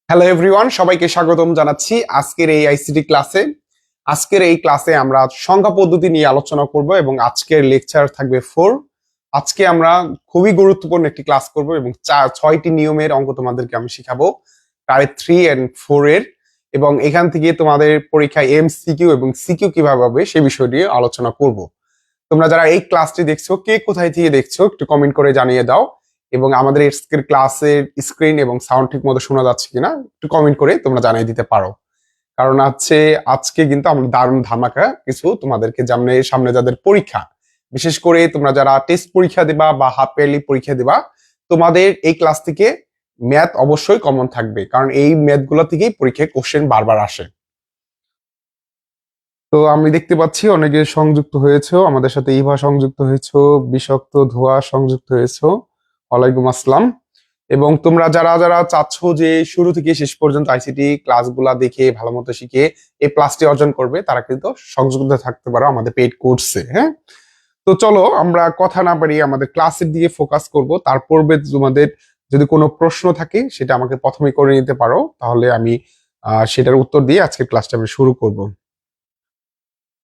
Hello everyone, সবাইকে স্বাগতম জানাচ্ছি আজকের এই আইসিটি ক্লাসে। আজকের এই ক্লাসে আমরা সংখ্যা পদ্ধতি নিয়ে আলোচনা করব এবং আজকের লেকচার থাকবে 4। আজকে আমরা খুবই গুরুত্বপূর্ণ একটি ক্লাস করব এবং 6টি নিয়মের অঙ্ক তোমাদেরকে আমি শিখাবো, টাইপ 3 এন্ড 4 এর। এবং এখান থেকে তোমাদের পরীক্ষায় এমসিকিউ এবং সিকিউ কিভাবে হবে সে বিষয় নিয়ে আলোচনা করব। তোমরা যারা এই ক্লাসটি দেখছো, কে কোথায় থেকে দেখছো একটু কমেন্ট করে জানিয়ে দাও। এবং আমাদের আজকের ক্লাসের স্ক্রিন এবং সাউন্ড ঠিক মতো শোনা যাচ্ছে কিনা একটু কমেন্ট করে তোমরা জানিয়ে দিতে পারো। কারণ আজকে কিন্তু আমরা দারুণ ধামাকা কিছু তোমাদেরকে সামনে যাদের পরীক্ষা, বিশেষ করে তোমরা যারা টেস্ট পরীক্ষা দিবা বা হাফ ইয়ারলি পরীক্ষা দিবা, তোমাদের এই ক্লাস থেকে ম্যাথ অবশ্যই কমন থাকবে, কারণ এই ম্যাথ গুলো থেকেই পরীক্ষায় কোশ্চেন বারবার আসে। তো আমি দেখতে পাচ্ছি অনেকে সংযুক্ত হয়েছে, আমাদের সাথে ইভা সংযুক্ত হয়েছো, বিষাক্ত ধোয়া সংযুক্ত হয়েছো। ওয়ালাইকুম আসসালাম। এবং তোমরা যারা যারা চাচ্ছ যে শুরু থেকে শেষ পর্যন্ত আইসিটি ক্লাসগুলা দেখে ভালো মতো শিখে এই প্লাসটি অর্জন করবে, তারা কিন্তু সংযুক্ত থাকতে পারো আমাদের পেইড কোর্সে। হ্যাঁ, তো চলো আমরা কথা না বাড়িয়ে আমাদের ক্লাসের দিকে ফোকাস করব। তার পূর্বে তোমাদের যদি কোনো প্রশ্ন থাকে সেটা আমাকে প্রথমে করে নিতে পারো, তাহলে আমি সেটার উত্তর দিয়ে আজকের ক্লাসটা আমি শুরু করব।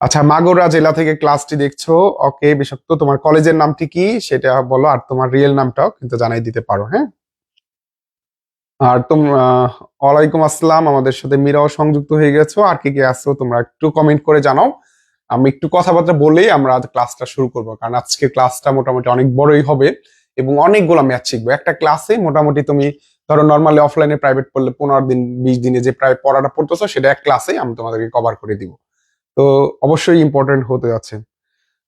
আচ্ছা, মাগুরা জেলা থেকে ক্লাসটি দেখছো, ওকে। বিষাক্ত, তোমার কলেজের নামটি কি সেটা বলো, আর তোমার রিয়েল নামটাও কিন্তু জানাই দিতে পারো। হ্যাঁ, আর তোমরা ওয়ালাইকুম আসসালাম, আমাদের সাথে মীরাও সংযুক্ত হয়ে গেছো। আর কি কি আছো তোমরা একটু কমেন্ট করে জানাও। আমি একটু কথাবার্তা বলেই আমরা ক্লাসটা শুরু করব, কারণ আজকে ক্লাসটা মোটামুটি অনেক বড়ই হবে এবং অনেকগুলো ম্যাথ শিখবো একটা ক্লাসে। মোটামুটি তুমি ধরো নর্মালি অফলাইনে প্রাইভেট পড়লে 15 দিন 20 দিনে যে প্রায় পড়াটা পড়তেছো সেটা এক ক্লাসে আমি তোমাদেরকে কভার করে দিব। তো অবশ্যই ইম্পর্টেন্ট হতে যাচ্ছে।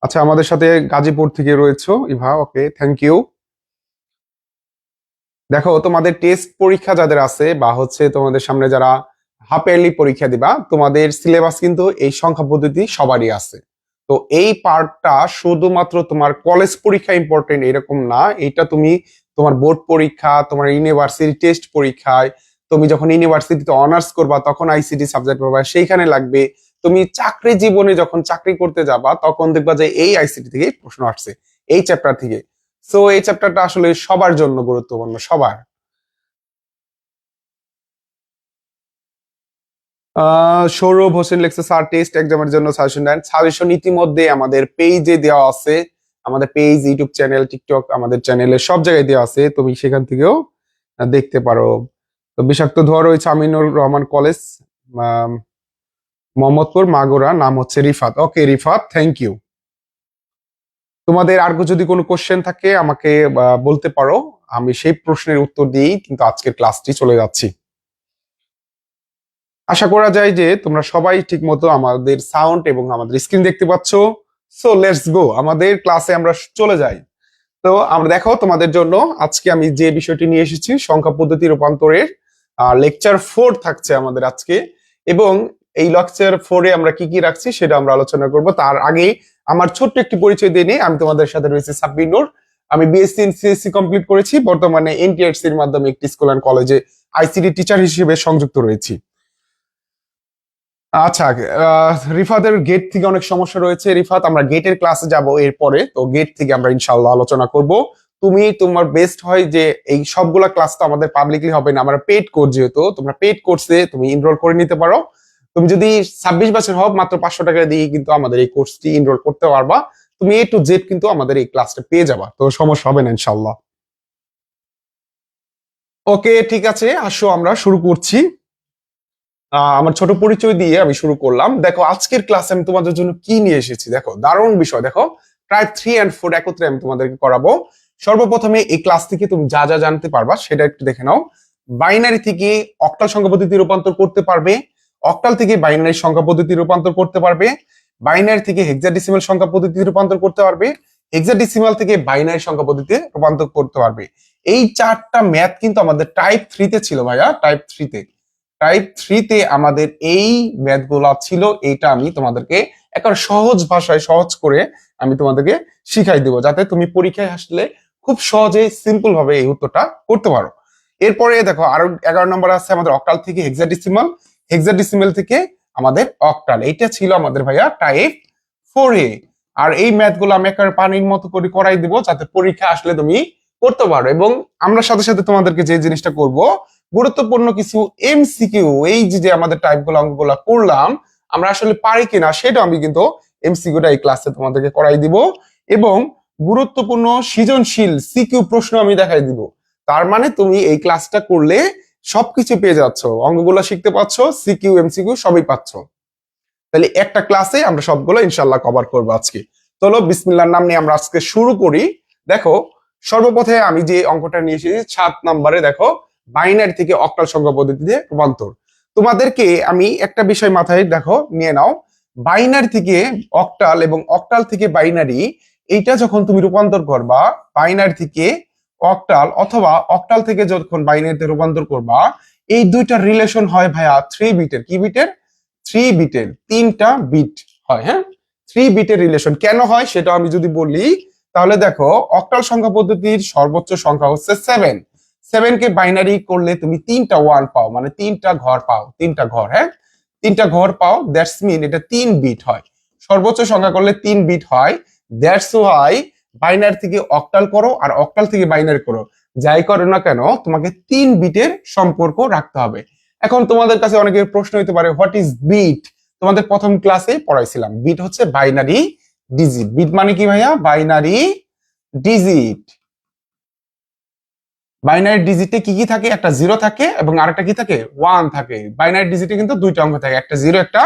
আচ্ছা, আমাদের সাথে গাজীপুর থেকে রয়েছো ইভা, ওকে, থ্যাংক ইউ। দেখো, তোমাদের টেস্ট পরীক্ষা যাদের আছে বা তোমাদের সামনে যারা হাফ ইয়ারলি পরীক্ষা দিবা, তোমাদের সিলেবাস কিন্তু এই সংখ্যা পদ্ধতি সবারই আছে। তো এই পার্টটা শুধুমাত্র তোমার কলেজ পরীক্ষা ইম্পর্টেন্ট এরকম না, এটা তুমি তোমার বোর্ড পরীক্ষা, তোমার ইউনিভার্সিটি টেস্ট পরীক্ষায়, তুমি যখন ইউনিভার্সিটিতে অনার্স করবা তখন আইসিটি সাবজেক্ট পাবা, সেইখানে লাগবে। তুমি চাকরি জীবনে যখন চাকরি করতে যাবা তখন দেখবা যে এই আইসিটি থেকে প্রশ্ন আসছে, এই চ্যাপ্টার থেকে। সো এই চ্যাপ্টারটা আসলে সবার জন্য গুরুত্বপূর্ণ, সবার। সৌরভ হোসেন লেখছে, স্যার টেস্ট এক্সামের জন্য সাজেশন দেন। সাজেশন ইতিমধ্যে আমাদের পেজে দেওয়া আছে, আমাদের পেজ, ইউটিউব চ্যানেল, টিকটক, আমাদের চ্যানেলে সব জায়গায় দেওয়া আছে, তুমি সেখান থেকেও দেখতে পারো। তো বিষাক্ত ধোয়া রয়েছে আমিনুর রহমান কলেজ, আম, মোহাম্মদপুর মাগুরা, নাম হচ্ছে রিফাত। ওকে রিফাত, থ্যাংক ইউ। তোমাদের আর যদি কোনো কোশ্চেন থাকে আমাকে বলতে পারো, আমি সেই প্রশ্নের উত্তর দিয়েই কিন্তু আজকের ক্লাসটি চলে যাচ্ছি। আশা করা যায় যে তোমরা সবাই ঠিক মতো আমাদের সাউন্ড এবং আমাদের স্ক্রিন দেখতে পাচ্ছ। সো লেটস গো, আমাদের ক্লাসে আমরা চলে যাই। তো আমরা দেখো, তোমাদের জন্য আজকে আমি যে বিষয়টি নিয়ে এসেছি সংখ্যা পদ্ধতি রূপান্তরের লেকচার 4 থাকছে আমাদের আজকে। এবং এই লেকচার 4-এ আমরা কি কি রাখছি সেটা আমরা আলোচনা করব। তার আগে আমার ছোট্ট একটি পরিচয় দিয়ে নিই। আমি তোমাদের সাথে রয়েছে সাব্বির নূর। আমি বিএসসি ইন সিএসসি কমপ্লিট করেছি, বর্তমানে এনটিআরসি এর মাধ্যমে একটি স্কুল অ্যান্ড কলেজে আইসিটি টিচার হিসেবে সংযুক্ত রয়েছি। আচ্ছা, রিফাতের গেট থেকে অনেক সমস্যা রয়েছে। রিফাত, আমরা গেটের ক্লাসে যাব এরপরে, তো গেট থেকে আমরা ইনশাল্লাহ আলোচনা করব। তুমি তোমার বেস্ট হয় যে এই সবগুলা ক্লাস তো আমাদের পাবলিকলি হবে না, আমরা পেড কোর্স, যেহেতু তোমরা পেড কোর্সে তুমি এনরোল করে নিতে পারো। তুমি যদি 26 বছর হও, মাত্র 500 টাকা দিয়ে কিন্তু আমাদের এই কোর্সটি এনরোল করতে পারবা। তুমি এ টু জেড কিন্তু আমাদের এই ক্লাসটা পেয়ে যাবা, তো সমস্যা হবে না ইনশাল্লাহ। ওকে, ঠিক আছে, আসো আমরা শুরু করছি। আমার ছোট পরিচয় দিয়ে আমি শুরু করলাম। দেখো, আজকের ক্লাসে আমি তোমাদের জন্য কি নিয়ে এসেছি, দেখো দারুণ বিষয়। দেখো, টাইপ 3 and 4 একত্রে আমি তোমাদেরকে করাবো। সর্বপ্রথমে এই ক্লাস থেকে তুমি যা যা জানতে পারবা সেটা একটু দেখে নাও। বাইনারি থেকে অক্টাল সংখ্যা পদ্ধতি রূপান্তর করতে পারবে, অক্টাল থেকে বাইনারি সংখ্যা পদ্ধতি রূপান্তর করতে পারবে, বাইনারি থেকে হেক্সাডেসিমাল সংখ্যা পদ্ধতি রূপান্তর করতে পারবে, হেক্সাডেসিমাল থেকে বাইনারি সংখ্যা পদ্ধতিতে রূপান্তর করতে পারবে। এই 4টা ম্যাথ কিন্তু আমাদের টাইপ 3-তে ছিল ভাইয়া। টাইপ 3-তে আমাদের এই ম্যাথ গুলা ছিল। এইটা আমি তোমাদেরকে একটা সহজ ভাষায় সহজ করে আমি তোমাদেরকে শিখাই দিব, যাতে তুমি পরীক্ষায় আসলে খুব সহজে সিম্পল ভাবে এই উত্তরটা করতে পারো। এরপরে দেখো, আরো 11 নম্বর আছে আমাদের অক্টাল থেকে হেক্সাডেসিমাল, হেক্সাডেসিমাল থেকে আমাদের অক্টাল। এইটা ছিল আমাদের ভাইয়া টাইপ 4-এ। আর এই ম্যাথ গুলো আমি একটা পানির মতো করে করাই দিব, যাতে পরীক্ষা আসলে তুমি করতে পারো। এবং আমরা সাথে সাথে তোমাদেরকে যে জিনিসটা করব, গুরুত্বপূর্ণ কিছু এমসিকিউ, এই যে আমাদের টাইপগুলো অঙ্কগুলো করলাম আমরা আসলে পারি কিনা সেটা আমি কিন্তু এমসিকিউটা এই ক্লাসে তোমাদেরকে করাই দিব, এবং গুরুত্বপূর্ণ সৃজনশীল সিকিউ প্রশ্ন আমি দেখাই দিব। তার মানে তুমি এই ক্লাসটা করলে সবকিছু পেয়ে যাচ্ছ, অঙ্কগুলো শিখতে পাচ্ছ, সিকিউ এমসিকিউ সবই পাচ্ছ। তাহলে একটা ক্লাসে আমরা সবগুলো ইনশাল্লাহ কভার করবো আজকে। চলো বিসমিল্লাহর নাম নিয়ে আমরা আজকে শুরু করি। দেখো সর্বপ্রথমে আমি যে অঙ্কটা নিয়ে এসেছি 7 নম্বরে, দেখো বাইনারি থেকে অক্টাল সংখ্যা পদ্ধতিতে রূপান্তর। তোমাদেরকে আমি একটা বিষয় মাথায় দেখো নিয়ে নাও, বাইনারি থেকে অক্টাল এবং অক্টাল থেকে বাইনারি, এইটা যখন তুমি রূপান্তর করবা বাইনারি থেকে অক্টাল অথবা অক্টাল থেকে যখন বাইনারিতে রূপান্তর করবা, এই দুইটা রিলেশন হয় ভাইয়া 3 বিটের। কি বিটের? 3 বিটের, 3টা বিট হয়। হ্যাঁ, 3 বিটের রিলেশন কেন হয় সেটা আমি যদি বলি, তাহলে দেখো অক্টাল সংখ্যা পদ্ধতির সর্বোচ্চ সংখ্যা হচ্ছে 7। 7 কে বাইনারি করলে তুমি 3টা 1 পাও, মানে 3টা ঘর পাও, 3টা ঘর। হ্যাঁ, 3টা ঘর পাও, দ্যাটস মিন এটা 3 বিট হয়। সর্বোচ্চ সংখ্যা করলে 3 বিট হয়, দ্যাটস ওয়াই বাইনারি থেকে অক্টাল করো আর অক্টাল থেকে বাইনারি করো, যাই করো না কেন তোমাকে 3 বিটের সম্পর্ক রাখতে হবে। এখন তোমাদের কাছে অনেকের প্রশ্ন হতে পারে, হোয়াট ইজ বিট? তোমাদের প্রথম ক্লাসে পড়াইছিলাম, বিট হচ্ছে বাইনারি ডিজিট। বিট মানে কি ভাইয়া? Binary digit. বাইনারি ডিজিটে কি কি থাকে? একটা 0 থাকে এবং আরেকটা কি থাকে? 1 থাকে। বাইনারি ডিজিটে কিন্তু দুইটা অঙ্ক থাকে, একটা 0 একটা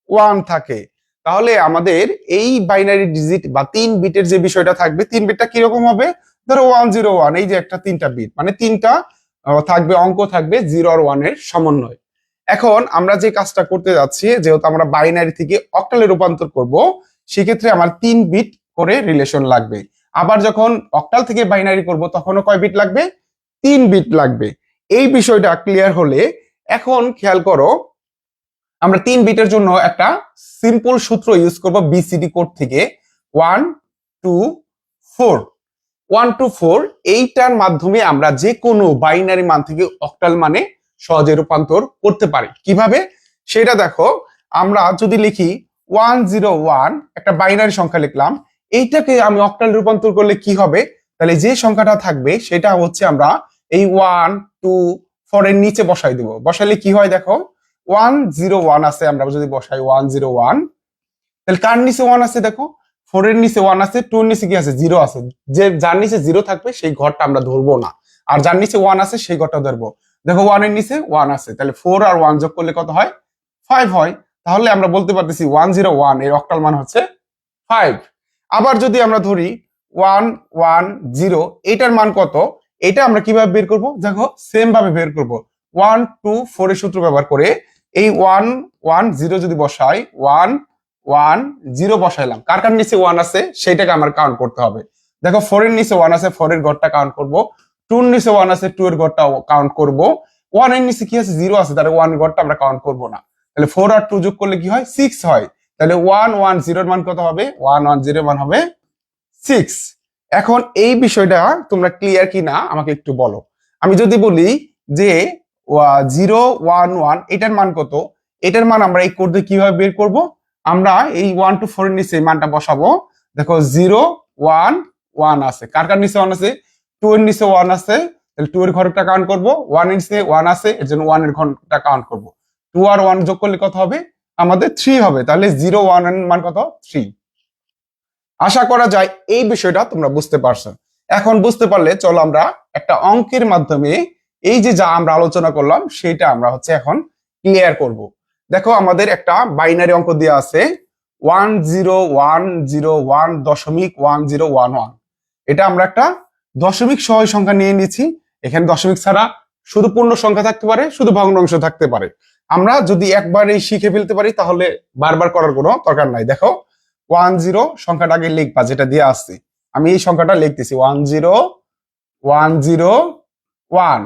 1 থাকে। তাহলে আমাদের এই বাইনারি ডিজিট বা 3 বিটের যে বিষয়টা থাকবে, 3 বিটটা কিরকম হবে? ধরো 101, এই যে একটা 3টা বিট, মানে 3টা থাকবে, অঙ্ক থাকবে 0 আর 1 এর সমন্বয়। এখন আমরা যে কাজটা করতে যাচ্ছি, যেহেতু আমরা বাইনারি থেকে অক্টালে রূপান্তর করব, সেক্ষেত্রে আমার 3 বিট করে রিলেশন লাগবে। আবার যখন অক্টাল থেকে বাইনারি করব তখনও কয় বিট লাগবে? 3 বিট লাগবে। এই বিষয়টা ক্লিয়ার হলে এখন খেয়াল করো, আমরা 3 বিটের জন্য একটা সিম্পল সূত্র ইউজ করব বিসিডি কোড থেকে, 1 2 4। 1 2 4 এইটার মাধ্যমে আমরা যে কোনো বাইনারি মান থেকে অক্টাল মানে সহজে রূপান্তর করতে পারি। কিভাবে সেটা দেখো, আমরা যদি লিখি 101, একটা বাইনারি সংখ্যা লিখলাম, এইটাকে আমি অক্টাল রূপান্তর করলে কি হবে? তাহলে যে সংখ্যাটা থাকবে সেটা হচ্ছে আমরা এই 1 2 4 এর নিচে বসাই দিব। বসালে কি হয় দেখো, 101 আছে, আমরা যদি বসাই 101, তাহলে কার নিচে 1 আছে? দেখো 4 এর নিচে 1 আছে, 2 এর নিচে কি আছে? 0 আছে। যে যার নিচে 0 থাকবে সেই ঘরটা আমরা ধরবো না, আর যার নিচে 1 আছে সেই ঘরটা ধরবো। দেখো 1 এর নিচে 1 আছে, তাহলে 4 আর 1 যোগ করলে কত হয়? 5 হয়। তাহলে আমরা বলতে পারতেছি 101 এর অক্টাল মান হচ্ছে 5। আবার যদি আমরা ধরি 110, এটার মান কত? এটা আমরা কিভাবে বের করব? দেখো সেম ভাবে বের করব, 1 2 4 এর সূত্র ব্যবহার করে এই 110 যদি বসাই, 110 বসাইলাম, কার কার নিচে 1 আছে সেইটাকে আমার কাউন্ট করতে হবে। দেখো 4 এর নিচে 1 আছে, 4 এর ঘরটা কাউন্ট করব, 2 এর নিচে 1 আছে, 2 এর ঘরটা কাউন্ট করব, 1 এর নিচে কি আছে? 0 আছে, তাহলে 1 এর ঘরটা আমরা কাউন্ট করব না। তাহলে 4 আর 2 যোগ করলে কি হয়? 6 হয়। তাহলে 110 এর মান কত হবে? 110 এর মান হবে 6। এখন এই বিষয়টা তোমরা ক্লিয়ার কিনা আমাকে একটু বলো। আমি যদি বলি যে 011, এটার মান কত? এটার মান আমরা এই কোড দিয়ে কিভাবে বের করব? আমরা এই 1 to 4 এর নিচে এই মানটা বসাবো। দেখো 011 আছে, কার কার নিচে 1 আছে? 2 এর নিচে 1 আছে, তাহলে 2 এর ঘরটা কাউন্ট করব, 1 এর নিচে 1 আছে, এর জন্য 1 এর ঘরটা কাউন্ট করব। 2 আর 1 যোগ করলে কত হবে? আমাদের 3 হবে। তাহলে 01 এর মান কত? 3। আশা করা যায় এই বিষয়টা তোমরা বুঝতে পারছো। এখন বুঝতে পারলে চলো আমরা একটা অঙ্কের মাধ্যমে এই যে যা আমরা আলোচনা করলাম সেটা আমরা হচ্ছে এখন ক্লিয়ার করব। দেখো আমাদের একটা বাইনারি অঙ্ক দেওয়া আছে 10101.1011। এটা আমরা একটা দশমিক সহায় সংখ্যা নিয়ে নিয়েছি। এখানে দশমিক ছাড়া শুধু পূর্ণ সংখ্যা থাকতে পারে, শুধু ভগ্নাংশ থাকতে পারে। আমরা যদি একবারই শিখে ফেলতে পারি তাহলে বারবার করার কোনো দরকার নাই। দেখো 10 সংখ্যাটা আগে লিখবা, যেটা দিয়ে আসছে। আমি এই সংখ্যাটা লিখতেছি 10101।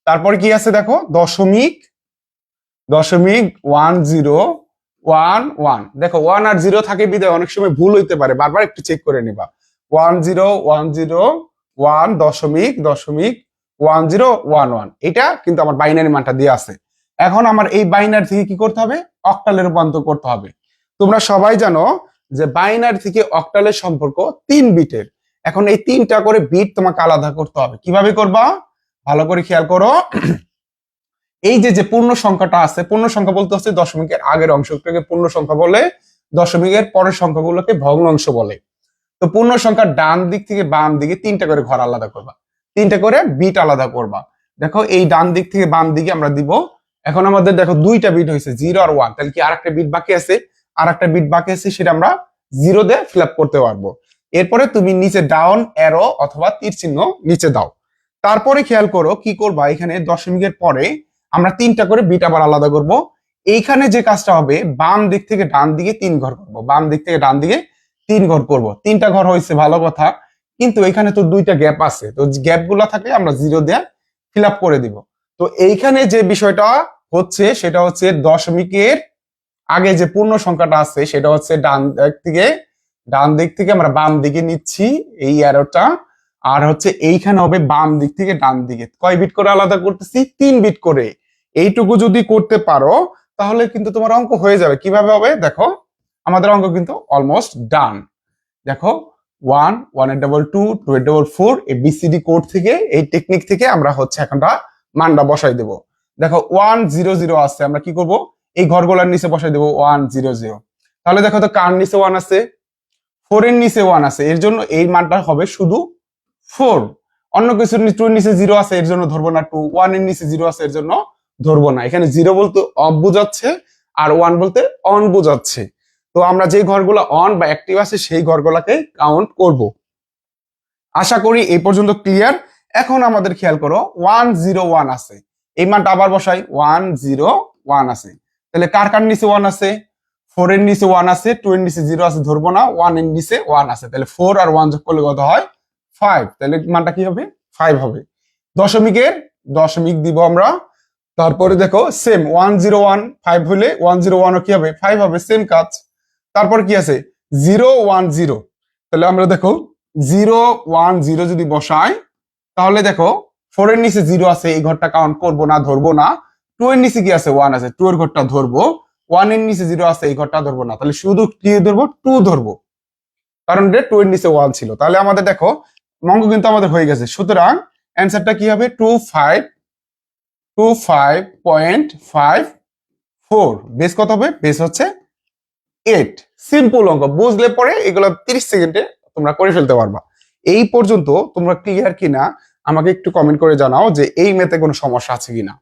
তারপর কি আছে দেখো, দশমিক 1011। দেখো 1 আর 0 থাকে বিধায় অনেক সময় ভুল হইতে পারে, বারবার একটু চেক করে নিবা। 10101.1011, এটা কিন্তু আমার বাইনারি মানটা দিয়ে আছে। এখন আমার এই বাইনারি থেকে কি করতে হবে? অক্টালে রূপান্তর করতে হবে। তোমরা সবাই জানো যে বাইনারি থেকে অক্টালের সম্পর্ক 3 বিটের। এখন এই 3টা করে বিট তোমাকে আলাদা করতে হবে। কিভাবে করবা? ভালো করে খেয়াল করো। এই যে যে পূর্ণ সংখ্যাটা আছে, পূর্ণ সংখ্যা বলতে হচ্ছে দশমিকের আগের অংশটাকে পূর্ণ সংখ্যা বলে, দশমিকের পরের সংখ্যাগুলোকে ভগ্নাংশ বলে। তো পূর্ণ সংখ্যার ডান দিক থেকে বাম দিকে তিনটা করে ঘর আলাদা করবা, তিনটা করে বিট আলাদা করবা। দেখো এই ডান দিক থেকে বাম দিকে আমরা দিব। এখন আমাদের দেখো দুইটা বিট হয়েছে, 0 আর 1, তাহলে কি আরেকটা বিট বাকি আছে? আরেকটা বিট বাকি আছে, সেটা আমরা 0 দিয়ে ফিল আপ করতে পারবো। এরপরে তুমি নিচে ডাউন অ্যারো অথবা তীর চিহ্ন নিচে দাও। তারপরে খেয়াল করো কি করবা, এখানে দশমিকের পরে আমরা তিনটা করে বিট আবার আলাদা করব। এইখানে যে কাজটা হবে, বাম দিক থেকে ডান দিকে 3 ঘর করব, বাম দিক থেকে ডান দিকে 3 ঘর করব। 3টা ঘর হয়েছে, ভালো কথা, কিন্তু এখানে তো 2টা গ্যাপ আছে, তো গ্যাপ গুলা থাকলে আমরা 0 দিয়ে ফিল আপ করে দিব। তো এইখানে যে বিষয়টা হচ্ছে সেটা হচ্ছে দশমিকের আগে যে পূর্ণ সংখ্যাটা আছে সেটা হচ্ছে ডান দিক থেকে আমরা বাম দিকে নিচ্ছি এই অ্যারোটা, আর হচ্ছে এইখানে হবে বাম দিক থেকে ডান দিকে। কয় বিট করে আলাদা করতেছি? 3 বিট করে। এইটুকু যদি করতে পারো তাহলে কিন্তু তোমার অঙ্ক হয়ে যাবে। কিভাবে হবে দেখো, আমাদের অঙ্ক কিন্তু অলমোস্ট ডান। দেখো 1, 1 এর ডবল 2, 2 এর ডবল 4, এই বিসিডি কোড থেকে, এই টেকনিক থেকে আমরা হচ্ছে এখনটা মানটা বসাই দেব। দেখো 1 0 0 আছে, আমরা কি করব, এই ঘরগুলোর নিচে বসাই দেব 1 0 0। তাহলে দেখো তো কার নিচে 1 আছে? 4 এর নিচে 1 আছে, এর জন্য এই মানটা হবে শুধু 4। অন্য কিছুর 2 এর নিচে 0 আছে, এর জন্য ধরবো না 2। 1 এর নিচে 0 আছে, এর জন্য ধরবো না। এখানে 0 বলতে অফ বোঝাচ্ছে আর 1 বলতে অন বোঝাচ্ছে। তো আমরা যে ঘরগুলো অন বা অ্যাক্টিভ আছে সেই ঘরগুলোকে কাউন্ট করব। আশা করি এই পর্যন্ত ক্লিয়ার। এখন আমাদের খেয়াল করো 1 0 1 আছে, এই মানটা আবার বসাই, 1 0 1 আছে। তাহলে কার কার নিচে 1 আছে? 4 এর নিচে 1 আছে, 2 এর নিচে 0 আছে, ধরবো না। 1 এর নিচে 1 আছে, তাহলে 4 আর 1 যোগ করলে কত হয়? 5। তাহলে মানটা কি হবে? 5 হবে। দশমিকের দশমিক দিব আমরা। তারপরে দেখো সেম 1 0 1 5 হলে 1 0 1 ও কি হবে? 5 হবে, সেম কাজ। তারপর কি আছে? 0 1 0। তাহলে আমরা দেখো 0 1 0 যদি বসাই তাহলে দেখো 4 এর নিচে 0 আছে, এই ঘরটা কাউন্ট করবো না, ধরবো না। 2 এর নিচে কি আছে? 1 আছে, 2 এর ঘরটা ধরবো। 1 এর নিচে 0 আছে, এই ঘরটা ধরবো না, তাহলে শুধু কি ধরবো? 2 ধরবো, কারণ 2 এর নিচে 1 ছিল। তাহলে আমাদের দেখো অঙ্ক কিন্তু আমাদের হয়ে গেছে। সুতরাং অ্যান্সারটা কি হবে? 25.54। বেস কত হবে? বেস হচ্ছে 8। সিম্পল অঙ্ক, বুঝলে পরে এগুলো 30 সেকেন্ডে তোমরা করে ফেলতে পারবা। এই পর্যন্ত তোমরা ক্লিয়ার কিনা আমাকে একটু কমেন্ট করে জানাও যে এই ম্যাথে কোনো সমস্যা আছে কিনা।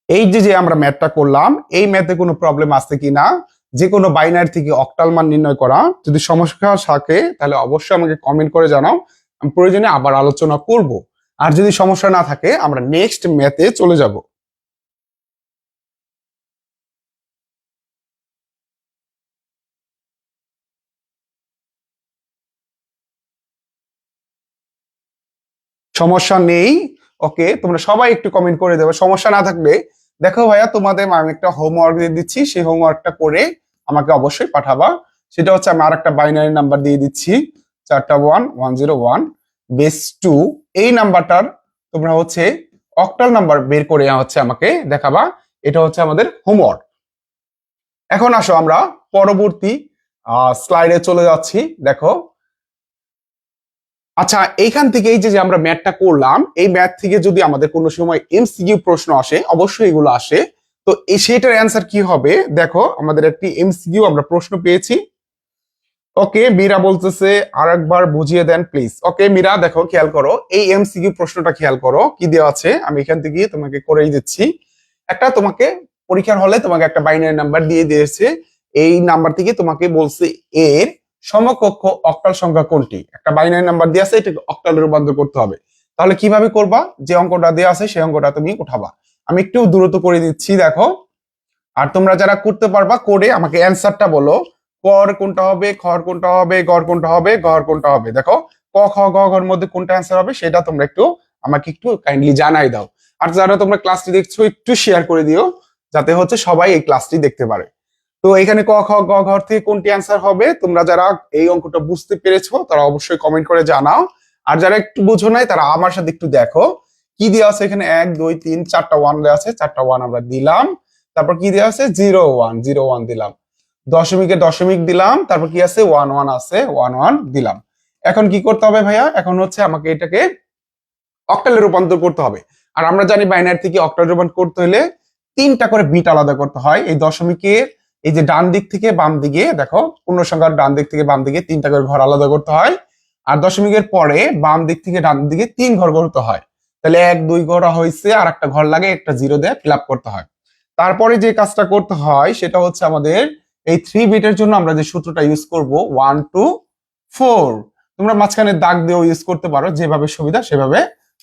এই যে যে আমরা ম্যাথটা করলাম, এই ম্যাথে কোনো প্রবলেম আছে কিনা, যে কোনো বাইনারি থেকে অক্টাল মান নির্ণয় করা, যদি সমস্যা থাকে তাহলে অবশ্যই আমাকে কমেন্ট করে জানাও, আমি প্রয়োজনে আবার আলোচনা করব। আর যদি সমস্যা না থাকে আমরা নেক্সট ম্যাথে চলে যাব। সমস্যা নেই, ওকে, তোমরা সবাই একটু কমেন্ট করে দেবে। সমস্যা না থাকলে দেখো ভাইয়া, তোমাদের আমি একটা হোমওয়ার্ক দিয়ে দিচ্ছি, সেই হোমওয়ার্কটা করে আমাকে অবশ্যই পাঠাবা। সেটা হচ্ছে আমি আর একটা বাইনারি নাম্বার দিয়ে দিচ্ছি, 4টা 1 1 0 1 বেস 2। এই নাম্বারটার তোমরা হচ্ছে অক্টাল নাম্বার বের করে হচ্ছে আমাকে দেখাবা। এটা হচ্ছে আমাদের হোমওয়ার্ক। এখন আসো আমরা পরবর্তী স্লাইডে চলে যাচ্ছি। দেখো, আচ্ছা, এইখান থেকে এই যে যে আমরা ম্যাথটা করলাম, এই ম্যাথ থেকে যদি আমাদের কোনো সময় এমসিকিউ প্রশ্ন আসে, অবশ্যই এগুলো আসে, তো এই সেটার অ্যান্সার কি হবে? দেখো, আমাদের একটি এমসিকিউ আমরা প্রশ্ন পেয়েছি। ওকে, মীরা বলতেছে আরেকবার বুঝিয়ে দেন প্লিজ। ওকে মীরা, দেখো খেয়াল করো, এই এমসিকিউ প্রশ্নটা খেয়াল করো কি দেওয়া আছে, আমি এখান থেকে তোমাকে করেই দিচ্ছি। একটা তোমাকে পরীক্ষার হলে তোমাকে একটা বাইনারি নাম্বার দিয়ে দিয়েছে, এই নাম্বার থেকে তোমাকে বলছে এর সমকক্ষ অক্টাল সংখ্যা কোনটি। একটা বাইনারি নাম্বার দিয়ে আছে, এটাকে অক্টালে রূপান্তর করতে হবে। তাহলে কিভাবে করবা? যে অঙ্কটা দেওয়া আছে সেই অঙ্কটা তুমি উঠাবা। আমি একটু দ্রুত করে দিচ্ছি, দেখো। আর তোমরা যারা করতে পারবা করে আমাকে অ্যান্সারটা বলো, কর কোনটা হবে, খর কোনটা হবে, গড় কোনটা হবে, গড় কোনটা হবে। দেখো ক খ গ ঘর মধ্যে কোনটা অ্যান্সার হবে সেটা তোমরা একটু আমাকে একটু কাইন্ডলি জানাই দাও। আর যারা তোমরা ক্লাসটি দেখছো একটু শেয়ার করে দিও, যাতে হচ্ছে সবাই এই ক্লাসটি দেখতে পারে। তো এখানে ক খ গ ঘর থেকে কোনটি অ্যান্সার হবে, তোমরা যারা এই অঙ্কটা বুঝতে পেরেছো তারা অবশ্যই কমেন্ট করে জানাও। আর যারা একটু বুঝো নাই তারা আমার সাথে একটু দেখো কি দেওয়া আছে। এখানে 1 2 3 4টা 1 দেওয়া আছে, 4টা 1 আমরা দিলাম। তারপর কি দেওয়া আছে? 0 1 0 1 দিলাম। দশমিকের দশমিক দিলাম, তারপর কি আছে 1 1 আছে, 1 1 দিলাম। এখন কি করতে হবে ভাইয়া, এখন হচ্ছে আমাকে এটাকে অক্টালে রূপান্তর করতে হবে। আর আমরা জানি বাইনারি থেকে অক্টাল রূপান্তর করতে হলে 3টা করে বিট আলাদা করতে হয়। এই দশমিকের এই যে ডান দিক থেকে বাম দিকে দেখো, পূর্ণ সংখ্যার ডান দিক থেকে বাম দিকে 3টা করে ঘর আলাদা করতে হয়। আর দশমিকের পরে বাম দিক থেকে ডান দিকে 3 ঘর করতে হয়। তাহলে 1 2 ঘর হয়েছে, আর একটা ঘর লাগে, একটা জিরো দিয়ে ফিল আপ করতে হয়। তারপরে যে কাজটা করতে হয় সেটা হচ্ছে আমাদের এই 3 বিটের জন্য আমরা যে সূত্রটা ইউজ করব 1 2 4। তোমরা মাঝখানে দাগ দিয়েও ইউজ করতে পারো, যেভাবে সুবিধা সেভাবে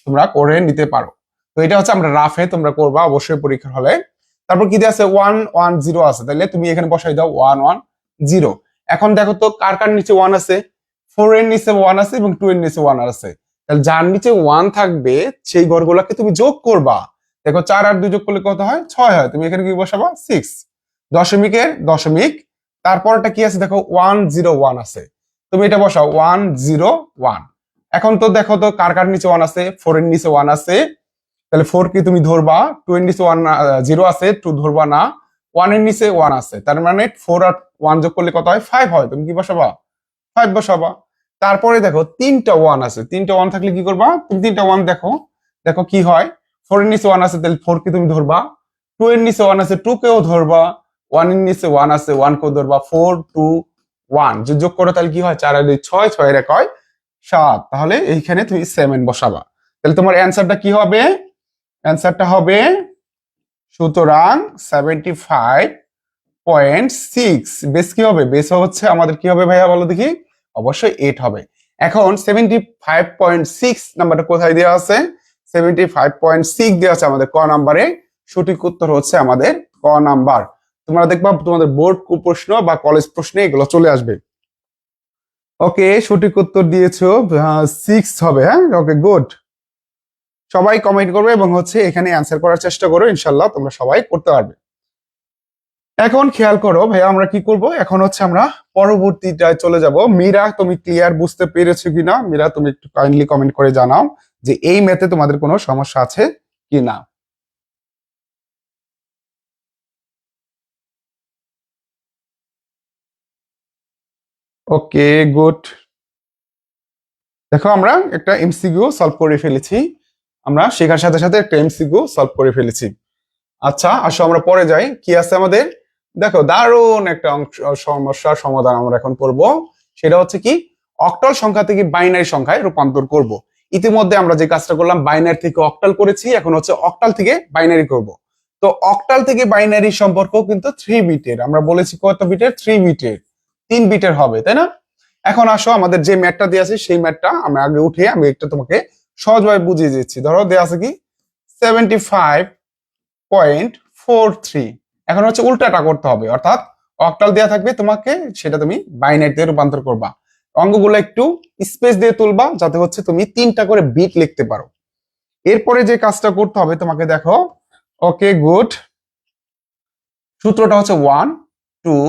তোমরা করে নিতে পারো। তো এটা হচ্ছে আমরা রাফে তোমরা করবা অবশ্যই পরীক্ষার হলে। তারপর কি আছে 1 1 0 আছে, তাহলে তুমি এখানে বসাই দাও 1 1 0। এখন দেখো তো কার কার নিচে 1 আছে, 4 এর নিচে 1 আছে এবং 2 এর নিচে 1 আছে। তাহলে যার নিচে 1 থাকবে সেই ঘরগুলোকে তুমি যোগ করবা। দেখো 4 আর 2 যোগ করলে কত হয়, 6 হয়। তুমি এখানে কি বসাবা 6। দশমিকের দশমিক, তারপরটা কি আছে দেখো 1 0 1 আছে, তুমি এটা বসাও 1 0 1। এখন তো দেখো তো কার কার নিচে 1 আছে, 4 এর নিচে 1 আছে, তাহলে 4 কি তুমি ধরবা, 2 এর নিচে 1 0 আছে, 2 ধরবা না, 1 এর নিচে 1 আছে, তার মানে 4 আর 1 যোগ করলে কত হয়, 5 হয়। তুমি কি বসাবা, 5 বসাবা। তারপরে দেখো 3টা 1 আছে, 3টা 1 থাকলে কি করবা, তুমি 3টা 1 দেখো, দেখো কি হয়, 4 এর নিচে 1 আছে, তাহলে 4 কি তুমি ধরবা, 2 এর নিচে 1 আছে, 2 কেও ধরবা, 1 এর নিচে 1 আছে, 1 কেও ধরবা, 4 2 1 যোগ করো, তাহলে কি হয়, 4 আর 2 6, 6 এর 1 হয় 7। তাহলে এইখানে তুমি 7 বসাবা। তাহলে তোমার অ্যান্সারটা কি হবে, অ্যান্সারটা হবে সুতরাং 75.6। বেস কি হবে, বেস হচ্ছে আমাদের কি হবে ভাইয়া বলো দেখি, অবশ্যই 8 হবে। এখন 75.6 নাম্বারটা কোথায় দেওয়া আছে, 75.6 দেওয়া আছে আমাদের ক নাম্বারে। সঠিক উত্তর হচ্ছে আমাদের ক নাম্বার। তোমরা দেখবা তোমাদের বোর্ড প্রশ্ন বা কলেজ প্রশ্নে এগুলো চলে আসবে। ওকে, সঠিক উত্তর দিয়েছো 6 হবে। হ্যাঁ, ওকে গুড। সবাই কমেন্ট করবে এবং হচ্ছে এখানে অ্যান্সার করার চেষ্টা করো, ইনশাল্লাহ তোমরা সবাই করতে পারবে। এখন খেয়াল করো ভাইয়া, আমরা কি করব, এখন হচ্ছে আমরা পরবর্তীটায় চলে যাব। মীরা, তুমি ক্লিয়ার বুঝতে পেরেছো কিনা? মীরা, তুমি একটু কাইন্ডলি কমেন্ট করে জানাও যে এই ম্যাথে তোমাদের কোনো সমস্যা আছে কিনা। Okay good. দেখো আমরা একটা এমসিকিউ সলভ করে ফেলেছি, আমরা শেখার সাথে সাথে একটা এমসিকিউ সলভ করে ফেলেছি। আচ্ছা আসো আমরা পরে যাই, কি আছে আমাদের। দেখো দারুণ একটা সমস্যার সমাধান আমরা এখন করব। সেটা হচ্ছে কি, অক্টাল সংখ্যা থেকে বাইনারি সংখ্যায় রূপান্তর করব। ইতিমধ্যে আমরা যে কাজটা করলাম, বাইনারি থেকে অক্টাল করেছি, এখন হচ্ছে অক্টাল থেকে বাইনারি করব। তো অক্টাল থেকে বাইনারি সম্পর্ক কিন্তু 3 বিটের, আমরা বলেছি কত বিটের, 3 বিটের, 3 বিটের হবে, তাই না? এখন আসো আমাদের যে ম্যাথটা দিয়ে আছে সেই ম্যাথটা আমরা আগে উঠে আমি একটা তোমাকে সহজভাবে বুঝিয়ে দিচ্ছি। ধরো দেয়া আছে কি 75.43। এখন হচ্ছে উল্টাটা করতে হবে, অর্থাৎ অক্টাল দেয়া থাকবে তোমাকে, সেটা তুমি বাইনারিতে রূপান্তর করবা। অঙ্কগুলো একটু স্পেস দিয়ে তুলবা যাতে হচ্ছে তুমি 3টা করে বিট লিখতে পারো। এরপরে যে কাজটা করতে হবে তোমাকে, দেখো ওকে গুড, সূত্রটা হচ্ছে 1 2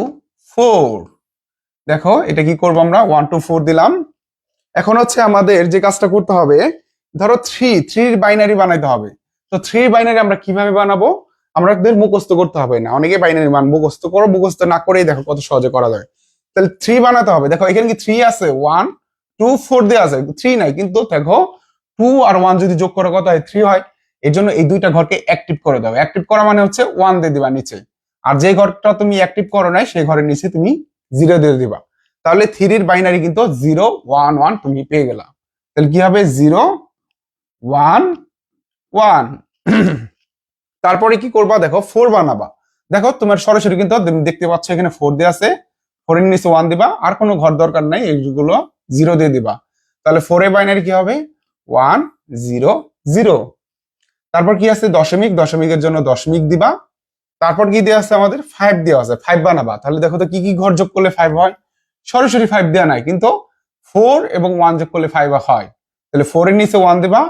4। দেখো এটা কি করবো, আমরা 1 2 4 দিলাম। এখন হচ্ছে আমাদের যে কাজটা করতে হবে, ধরো 3 বাইনারি বানাইতে হবে। তো 3 বাইনারি আমরা কিভাবে বানাবো, আমাদের মুখস্থ করতে হবে না। অনেকে বাইনারি মান মুখস্থ করো, মুখস্থ না করেই দেখো কত সহজে করা যায়। তাহলে 3 বানাতে হবে। দেখো এখানে কি 3 আছে, 1 2 4 দেওয়া আছে, 3 নাই, কিন্তু দেখো 2 আর 1 যদি যোগ করে কত হয়, 3 হয়। এই জন্য এই দুইটা ঘরকে অ্যাক্টিভ করে দাও। অ্যাক্টিভ করা মানে হচ্ছে 1 দিয়ে দিবা নিচে, আর যে ঘরটা তুমি অ্যাক্টিভ করো নাই সেই ঘরের নিচে তুমি 0 দিয়ে দিবা। তাহলে 3 বাইনারি কিন্তু 0 1 1 তুমি পেয়ে গেলা। তাহলে কি হবে, 0 1 1। তারপরে কি করবা, দেখো 4 বানাবা। দেখো তোমার সরাসরি কিন্তু দেখতে পাচ্ছ এখানে 4 দিয়ে আছে, 4 এর নিচে 1 দিবা, আর কোনো ঘর দরকার নাই, এইগুলো 0 দিয়ে দিবা। তাহলে 4 এর বাইনারি কি হবে, 1 0 0। তারপর কি আছে, দশমিক, দশমিকের জন্য দশমিক দিবা। তারপর কি দেওয়া আছে আমাদের, 5 দেওয়া আছে, 5 বানাবা। তাহলে দেখো তো কি কি ঘর যোগ করলে 5 হয়, সরাসরি 5 দেওয়া নাই, কিন্তু 4 এবং 1 যোগ করলে 5 হয়। তাহলে 4 এর নিচে 1 দিবা,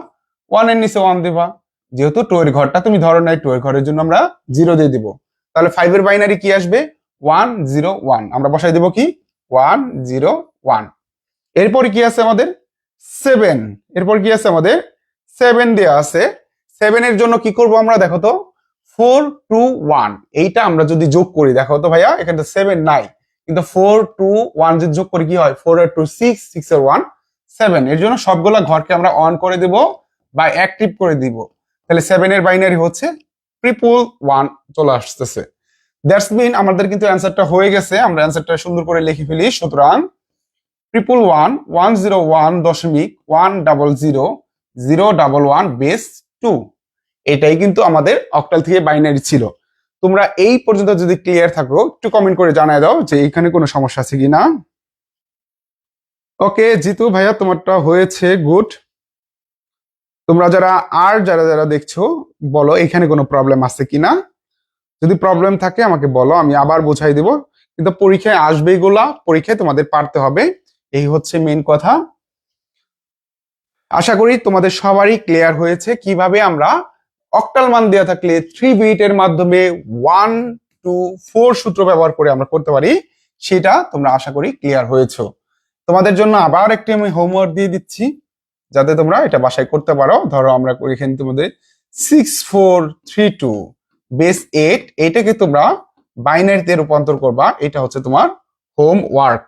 1 এর নিচে 1 দিবা। যেহেতু 2 এর ঘরটা তুমি ধরো নাই, 2 এর ঘরের জন্য আমরা 0 দিয়ে দিব। তাহলে 5 এর বাইনারি কি আসবে, 1 0 1। আমরা বসাই দেব কি 1 0 1। এরপর কি আছে আমাদের 7। এরপর কি আছে আমাদের 7 দেওয়া আছে। 7 এর জন্য কি করব আমরা, দেখো তো 421 এইটা আমরা যদি যোগ করি, দেখো তো ভাইয়া এখানে 7 নাই, কিন্তু 421 যদি যোগ করি কি হয়, 4 আর 2 6, 6 আর 1 7। এর জন্য সবগুলা ঘরকে আমরা অন করে দেব বা অ্যাক্টিভ করে দিব। তাহলে 7 এর বাইনারি হচ্ছে 111 চলে আসতেছে। দ্যাটস মিন আমাদের কিন্তু অ্যান্সারটা হয়ে গেছে। আমরা অ্যান্সারটা সুন্দর করে লিখে ফেলি। সুতরাং 111 101.100 বেস 2, এটাই কিন্তু আমাদের অক্টাল থেকে বাইনারি ছিল। তোমরা এই পর্যন্ত যদি ক্লিয়ার থাকো একটু কমেন্ট করে জানায় দাও যে এখানে কোনো সমস্যা আছে কিনা। ওকে জিতু ভাইয়া, তোমারটা হয়েছে, গুড। তোমরা যারা যারা দেখছো বলো এখানে কোনো প্রবলেম আছে কিনা। যদি প্রবলেম থাকে আমাকে বলো, আমি আবার বোঝাই দেব। কিন্তু পরীক্ষায় আসবে এগুলা, পরীক্ষায় তোমাদের পারতে হবে, এই হচ্ছে মেইন কথা। আশা করি তোমাদের সবারই ক্লিয়ার হয়েছে কিভাবে আমরা অক্টাল মান দেওয়া থাকলে 3 বিট এর মাধ্যমে 1 2 4 সূত্র ব্যবহার করে আমরা করতে পারি, সেটা তোমরা আশা করি ক্লিয়ার হয়েছো। তোমাদের জন্য আবার একটি আমি হোমওয়ার্ক দিয়ে দিচ্ছি, যাতে তোমরা এটা বাসায় করতে পারো। ধরো আমরা করি এখানে তোমাদের 6432 বেস 8, এটাকে তোমরা বাইনারিতে রূপান্তর করবা। এটা হচ্ছে তোমার হোমওয়ার্ক।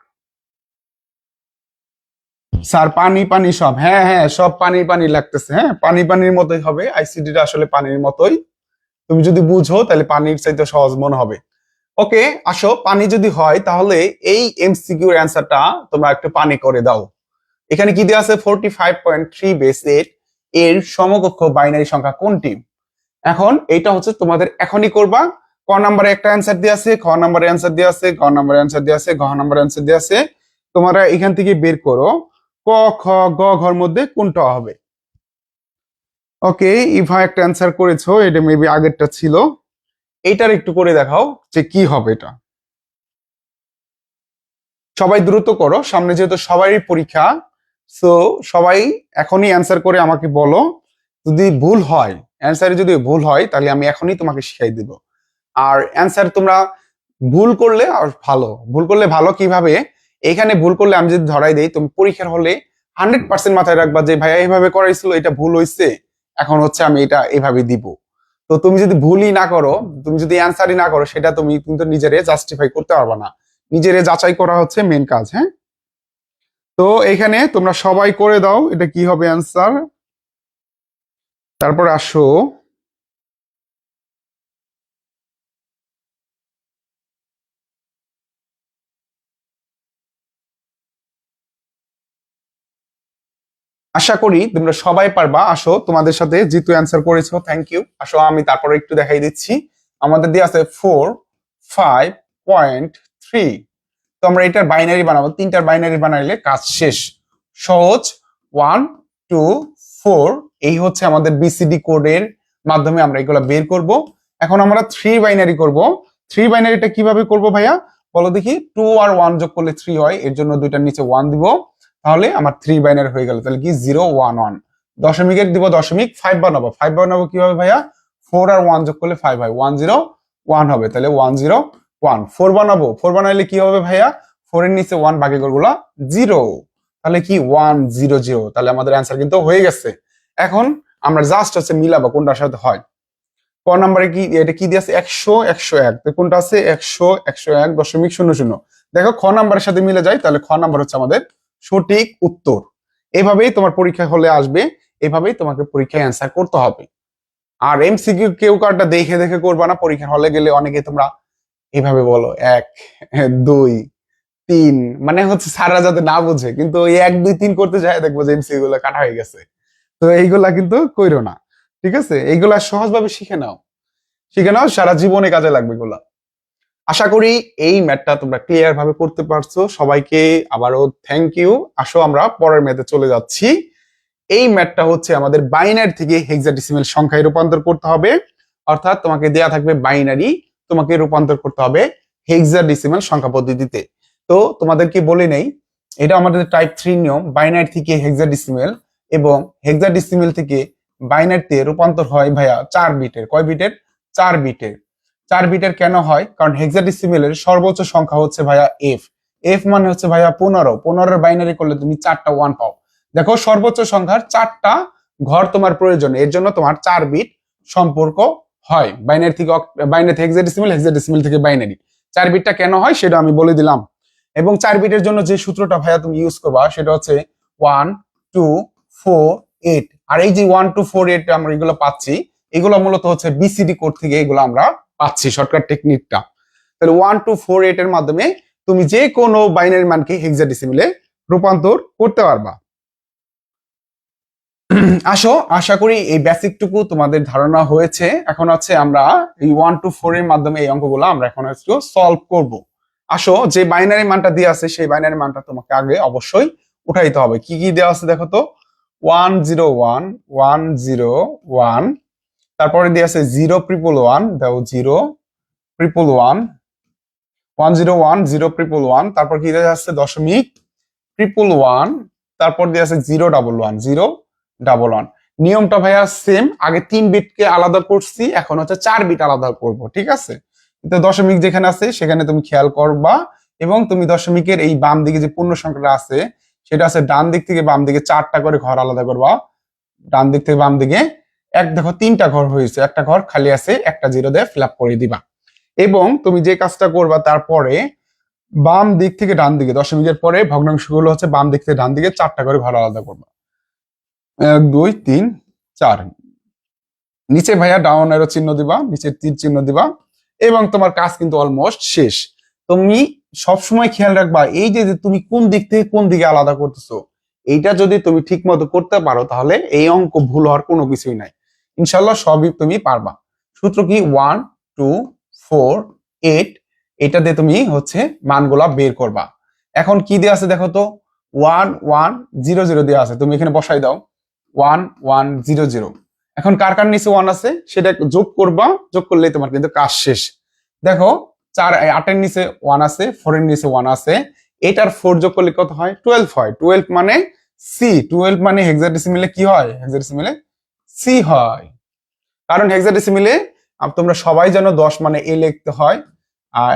স্যার পানি পানি সব, হ্যাঁ হ্যাঁ সব পানি পানি লাগতেছে। হ্যাঁ পানি পানির মতোই হবে, আইসিডিটা আসলে পানির মতোই। তুমি যদি বুঝো তাহলে পানির চাইতে সহজ মনে হবে। ওকে আসো, পানি যদি হয় তাহলে এই এমসিকিউ এর অ্যান্সারটা তোমরা একটু পানি করে দাও। এখানে কি দেওয়া আছে, 45.3 বেস 8 এর সমকক্ষ বাইনারি সংখ্যা কোনটি? এখন এটা হচ্ছে তোমাদের এখনই করবা। ক নাম্বারে একটা অ্যান্সার দেওয়া আছে, খ নাম্বারে অ্যান্সার দেওয়া আছে, গ নাম্বারে অ্যান্সার দেওয়া আছে, ঘ নাম্বারে অ্যান্সার দেওয়া আছে। তোমরা এখান থেকে বের করো ক খ গ ঘর মধ্যে কোনটা হবে। ওকে ইভা একটা অ্যান্সার করেছো, এটা মেবি আগেরটা ছিল। এইটার একটু করে দেখাও যে কি হবে এটা। সবাই দ্রুত করো, সামনে যেহেতু সবারই পরীক্ষা, সো সবাই এখনই অ্যান্সার করে আমাকে বলো। যদি ভুল হয়, অ্যান্সারে যদি ভুল হয় তাহলে আমি এখনই তোমাকে শিখাই দিব। আর অ্যান্সার তোমরা ভুল করলে আর ভালো, ভুল করলে ভালো কিভাবে, এখানে ভুল করলে আমি যদি ধরাই দেই, তুমি পরীক্ষার হলে 100% মাথায় রাখবা যে ভাইয়া এইভাবে করাইছিল, এটা ভুল হয়েছে, এখন হচ্ছে আমি এটা এভাবে দিব। তো তুমি যদি ভুলই না করো, তুমি যদি অ্যান্সারই না করো, সেটা তুমি কিন্তু নিজেরে জাস্টিফাই করতে পারবা না। নিজেরে যাচাই করা হচ্ছে মেন কাজ। হ্যাঁ তো এখানে তোমরা সবাই করে দাও এটা কি হবে অ্যান্সার। তারপর আসো আশা করি তোমরা সবাই পারবা। আসো তোমাদের সাথে জিতু অ্যান্সার করেছো, থ্যাংক ইউ। আসো আমি তারপরে একটু দেখাই দিচ্ছি। আমাদের দিয়ে আছে 4 5.3। তো আমরা এটার বাইনারি বানাবো, তিনটার বাইনারি বানাইলে কাজ শেষ, সহজ। 1 2 4 এই হচ্ছে আমাদের বিসিডি কোডের মাধ্যমে আমরা এগুলো বের করব। এখন আমরা 3 বাইনারি করব। 3 বাইনারিটা কিভাবে করব ভাইয়া বলো দেখি। 2 আর 1 যোগ করলে 3 হয়, এর জন্য দুইটার নিচে 1 দিব, তাহলে আমার 3 বাইনারি হয়ে গেল। তাহলে কি 0 1 1, দশমিকের দিব দশমিক, 5 বানাবো। 5 বানাবো কিভাবে ভাইয়া, 4 আর 1 যোগ করলে 5 হয়, 1 0 1 হবে, তাহলে 1 0 1। 4 বানাবো, 4 বানাইলে কি হবে ভাইয়া, 4 এর নিচে 1 বাকি করগুলা 0, তাহলে কি 1 0 0। তাহলে আমাদের অ্যান্সার কিন্তু হয়ে গেছে। এখন আমরা জাস্ট হচ্ছে মিলাবো কোনটার সাথে হয়। ক নাম্বারে কি এটা কি দিয়েছে, 100 101, তো কোনটা আছে 100 101.00। দেখো খ নাম্বারের সাথে মিলে যায়, তাহলে খ নাম্বার হচ্ছে আমাদের সঠিক উত্তর। এভাবেই তোমার পরীক্ষা হলে আসবে, এভাবেই তোমাকে পরীক্ষায় অ্যান্সার করতে হবে। আর এমসিকিউ কেউ কারটা দেখে দেখে করবা না। পরীক্ষার হলে গেলে অনেকে তোমরা এইভাবে বলো 1 2 3, মানে হচ্ছে সারা যাতে না বুঝে, কিন্তু ওই 1 2 3 করতে যায় দেখবো যে এমসিকিউ গুলো কাটা হয়ে গেছে। তো এইগুলা কিন্তু কইরো না, ঠিক আছে? এইগুলা সহজভাবে শিখে নাও, শিখে নাও, সারা জীবনে কাজে লাগবে এগুলা। আশা করি এই ম্যাথটা তোমরা ক্লিয়ার ভাবে করতে পারছো। সবাইকে আবারও থ্যাংক ইউ। আসো আমরা পরের ম্যাথে চলে যাচ্ছি। এই ম্যাথটা হচ্ছে আমাদের বাইনারি থেকে হেক্সাডেসিমাল সংখ্যায় রূপান্তর করতে হবে। অর্থাৎ তোমাকে দেয়া থাকবে বাইনারি, তোমাকে রূপান্তর করতে হবে হেক্সাডেসিমাল সংখ্যা পদ্ধতিতে। তো তোমাদেরকে বলে নেই, এটা আমাদের টাইপ 3 নিয়ম। বাইনারি থেকে হেক্সাডেসিমাল এবং হেক্সাডেসিমাল থেকে বাইনারিতে রূপান্তর হয় ভাইয়া 4 বিটের। কয় বিটের? 4 বিটের। 4 বিটের কেন হয়? কারণ হেক্সাডেসিমালের সর্বোচ্চ সংখ্যা হচ্ছে ভাইয়া এফ। এফ মানে হচ্ছে ভাইয়া 15। 15 বাইনারি করলে তুমি 4টা 1 পাও। দেখো সর্বোচ্চ সংখ্যার 4টা ঘর তোমার প্রয়োজন, এর জন্য তোমার 4 বিট সম্পর্ক হয়, বাইনারি থেকে হেক্সাডেসিমাল, হেক্সাডেসিমাল থেকে বাইনারি। 4 বিটটা কেন হয় সেটা আমি বলে দিলাম। এবং 4 বিটের জন্য যে সূত্রটা ভাইয়া তুমি ইউজ করবা সেটা হচ্ছে 1 2 4 8। আর এই যে 1 2 4 8 আমরা এগুলো পাচ্ছি, এগুলো মূলত হচ্ছে বিসিডি কোড থেকে এগুলো আমরা পাচ্ছি শর্টকাট টেকনিকটা। তাহলে 1 2 4 8 এর মাধ্যমে তুমি যে কোনো বাইনারি মানকে হেক্সাডেসিমালে রূপান্তর করতে পারবা। আসো, আশা করি এই বেসিকটুকু তোমাদের ধারণা হয়েছে। এখন হচ্ছে আমরা এই 1 2 4 এর মাধ্যমে এই অঙ্কগুলো আমরা এখন একটু সলভ করব। আসো, যে বাইনারি মানটা দেওয়া আছে সেই বাইনারি মানটা তোমাকে আগে অবশ্যই উঠাইতে হবে। কি কি দেওয়া আছে দেখো তো। 1 0 1 1 0 1, তারপরে দেওয়া আছে 0 ট্রিপল 1, দাও 0 ট্রিপল 1 1 0 1 0 ট্রিপল 1, তারপর কি দেওয়া আছে দশমিক ট্রিপল 1, তারপর দেওয়া আছে 0 ডাবল 1 0 ডাবল 1। নিয়মটা ভাইয়া সেম, আগে 3 বিটকে আলাদা করছি, এখন হচ্ছে 4 বিট আলাদা করব, ঠিক আছে। তো দশমিক যেখানে আছে সেখানে তুমি খেয়াল করবা, এবং তুমি দশমিকের এই বাম দিকে যে পূর্ণ সংখ্যাটা আছে সেটা আছে ডান দিক থেকে বাম দিকে 4টা করে ঘর আলাদা করবা। ডান দিক থেকে বাম দিকে দেখো 3টা ঘর হয়েছে, একটা ঘর খালি আছে, একটা 0 দিয়ে ফিল আপ করে দিবা। এবং তুমি যে কাজটা করবা তারপরে বাম দিক থেকে ডান দিকে দশমিকের পরে ভগ্নাংশগুলো হচ্ছে বাম দিক থেকে ডান দিকে 4টা করে ঘর আলাদা করবা। 1 2 3 4। নিচে ভাইয়া ডাউন এরো চিহ্ন দিবা, নিচে তীর চিহ্ন দিবা, এবং তোমার কাজ কিন্তু অলমোস্ট শেষ। তুমি সবসময় খেয়াল রাখবা এই যে তুমি কোন দিক থেকে কোন দিকে আলাদা করতেছো, এইটা যদি তুমি ঠিক মতো করতে পারো তাহলে এই অঙ্ক ভুল হওয়ার কোনো কিছুই নাই, ইনশাল্লাহ সবই তুমি পারবা। সূত্র কি 1 2 4 8, এটা দিয়ে তুমি হচ্ছে মানগুলা বের করবা। এখন কি দেওয়া আছে দেখো তো, 1 1 0 0 দেওয়া আছে, তুমি এখানে বসাই দাও 1 1 0 0। এখন কার কার নিচে 1 আছে সেটা যোগ করবা, যোগ করলেই তোমার কিন্তু কাজ শেষ। দেখো 8 এর নিচে 1 আছে, 4 এর নিচে 1 আছে, এটার 4 যোগ করলে কত হয় 12 হয়। 12 মানে সি, 12 মানে হেক্সাডেসিমালে কি হয়, হেক্সাডেসিমালে সি হয়। কারণ হেক্সাডেসিমালে তোমরা সবাই জানো 10 মানে এ লিখতে হয়,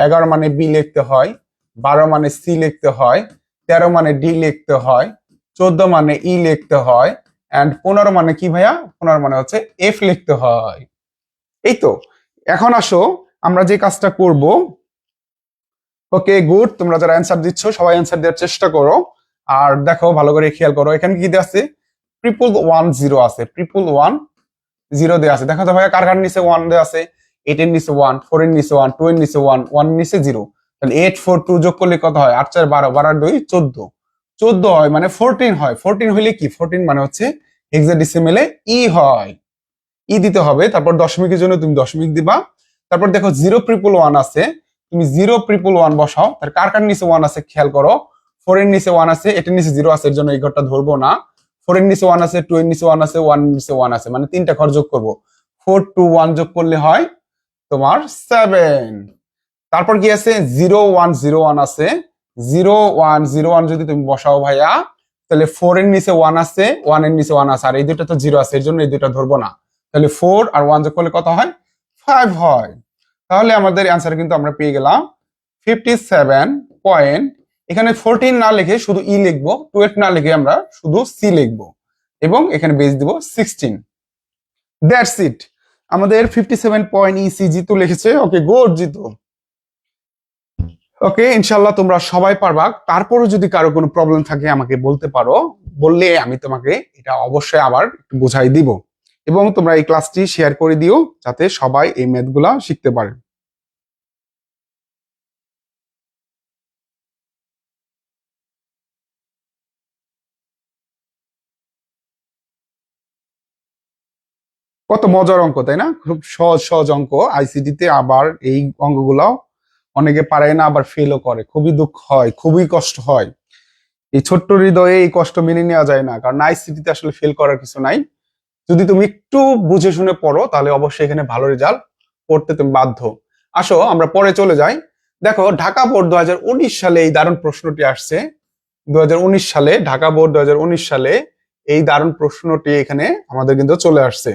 11 মানে বি লিখতে হয়, 12 মানে সি লিখতে হয়, 13 মানে ডি লিখতে হয়, 14 মানে ই লিখতে হয়, এন্ড 15 মানে কি ভাইয়া, 15 মানে হচ্ছে এফ লিখতে হয়। এই তো। এখন আসো আমরা যে কাজটা করব। ওকে গুড, তোমরা যারা অ্যান্সার দিচ্ছ সবাই অ্যান্সার দেওয়ার চেষ্টা করো। আর দেখো ভালো করে খেয়াল করো, এখানে কি দেওয়া আছে, 1 0 আছে, 1 0 দেওয়া আছে। দেখো তো ভাইয়া কার কার নিচে 1 দেওয়া আছে, 8 এর নিচে 1, 4 এর নিচে 1, 2 এর নিচে 1, 1 এর নিচে 0। তাহলে 8 4 2 যোগ করলে কত হয়, 8 4 12, 12 2 14, 14 হয় মানে 14 হয়। 14 হইলে কি, 14 মানে হচ্ছে হেক্সাডেসিমালে ই হয়, ই দিতে হবে। তারপর দশমিকের জন্য তুমি দশমিক দিবা। তারপর দেখো 0 ট্রিপল 1 আছে, তুমি 0 ট্রিপল 1 বসাও। তার কার কার নিচে 1 আছে খেয়াল করো, 4 এর নিচে 1 আছে, 8 এর নিচে 0 আছে, এর জন্য এই ঘরটা ধরবো না। 4 এর নিচে 1 আছে, 2 এর নিচে 1 আছে, 1 এর নিচে 1 আছে, মানে 3টা ঘর যোগ করব। 4 2 1 যোগ করলে হয় তোমার 7। তারপর কি আছে 0 1 0 1 আছে, 0 1 0 1 যদি তুমি বসাও ভাইয়া, তাহলে 4 এর নিচে 1 আছে, 1 এর নিচে 1 আছে, আর এই দুটো তো 0 আছে, এর জন্য এই দুটো ধরবো না। তাহলে 4 আর 1 যোগ করলে কত হয়, 5 হয়। তাহলে আমাদের অ্যান্সার কিন্তু আমরা পেয়ে গেলাম 57 পয়েন্ট। এখানে 14 না লিখে শুধু ই লিখবো, 12 না লিখে আমরা শুধু সি লিখবো, এবং এখানে বেস দিব 16। দ্যাটস ইট, আমাদের 57 পয়েন্ট ইসি জিতু লিখেছে। Okay good Jitu. ওকে, ইনশাল্লাহ তোমরা সবাই পারবা। তারপরে যদি কারো কোনো প্রবলেম থাকে আমাকে বলতে পারো, বললে আমি তোমাকে এটা অবশ্যই আবার একটু বোঝাই দিব। এবং তোমরা এই ক্লাসটি শেয়ার করে দিও যাতে সবাই এই ম্যাথগুলা শিখতে পারে। কত মজার অঙ্ক তাই না, খুব সহজ সহজ অঙ্ক আইসিটি তে। আবার এই অঙ্কগুলাও অনেকে পারে না, আবার ফেলও করে, খুবই দুঃখ হয়, খুবই কষ্ট হয়। এই ছোট্ট হৃদয়ে এই কষ্ট মেনে নেওয়া যায় না, কারণ আইসিটি তে আসলে ফেল করার কিছু নাই। যদি তুমি একটু বুঝে শুনে পড়ো তাহলে অবশ্যই এখানে ভালো রেজাল্ট করতে তুমি বাধ্য। আসো আমরা পরে চলে যাই। দেখো ঢাকা বোর্ড 2019 সালে এই দারুণ প্রশ্নটি আসছে। 2019 সালে ঢাকা বোর্ড 2019 সালে এই দারুণ প্রশ্নটি এখানে আমাদের কিন্তু চলে আসছে।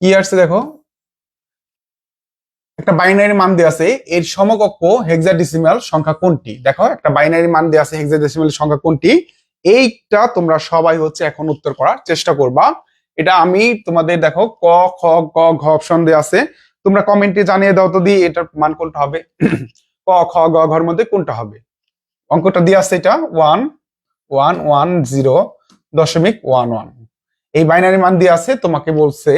কি আসছে দেখো, একটা বাইনারি মান দেওয়া আছে, এর সমকক্ষ হেক্সাডেসিমাল সংখ্যা কোনটি। দেখো একটা বাইনারি মান দেওয়া আছে, হেক্সাডেসিমাল সংখ্যা কোনটি, এইটা তোমরা সবাই হচ্ছে এখন উত্তর করার চেষ্টা করবা। এটা আমি তোমাদের দেখো ক খ গ ঘ অপশন দেওয়া আছে, তোমরা কমেন্টে জানিয়ে দাও তো দিয়ে এটার মান কোনটা হবে। ক খ গ ঘর মধ্যে কোনটা হবে। অঙ্কটা দিয়ে আছে এটা 1110.11। এই বাইনারি মান দিয়ে আছে, তোমাকে বলছে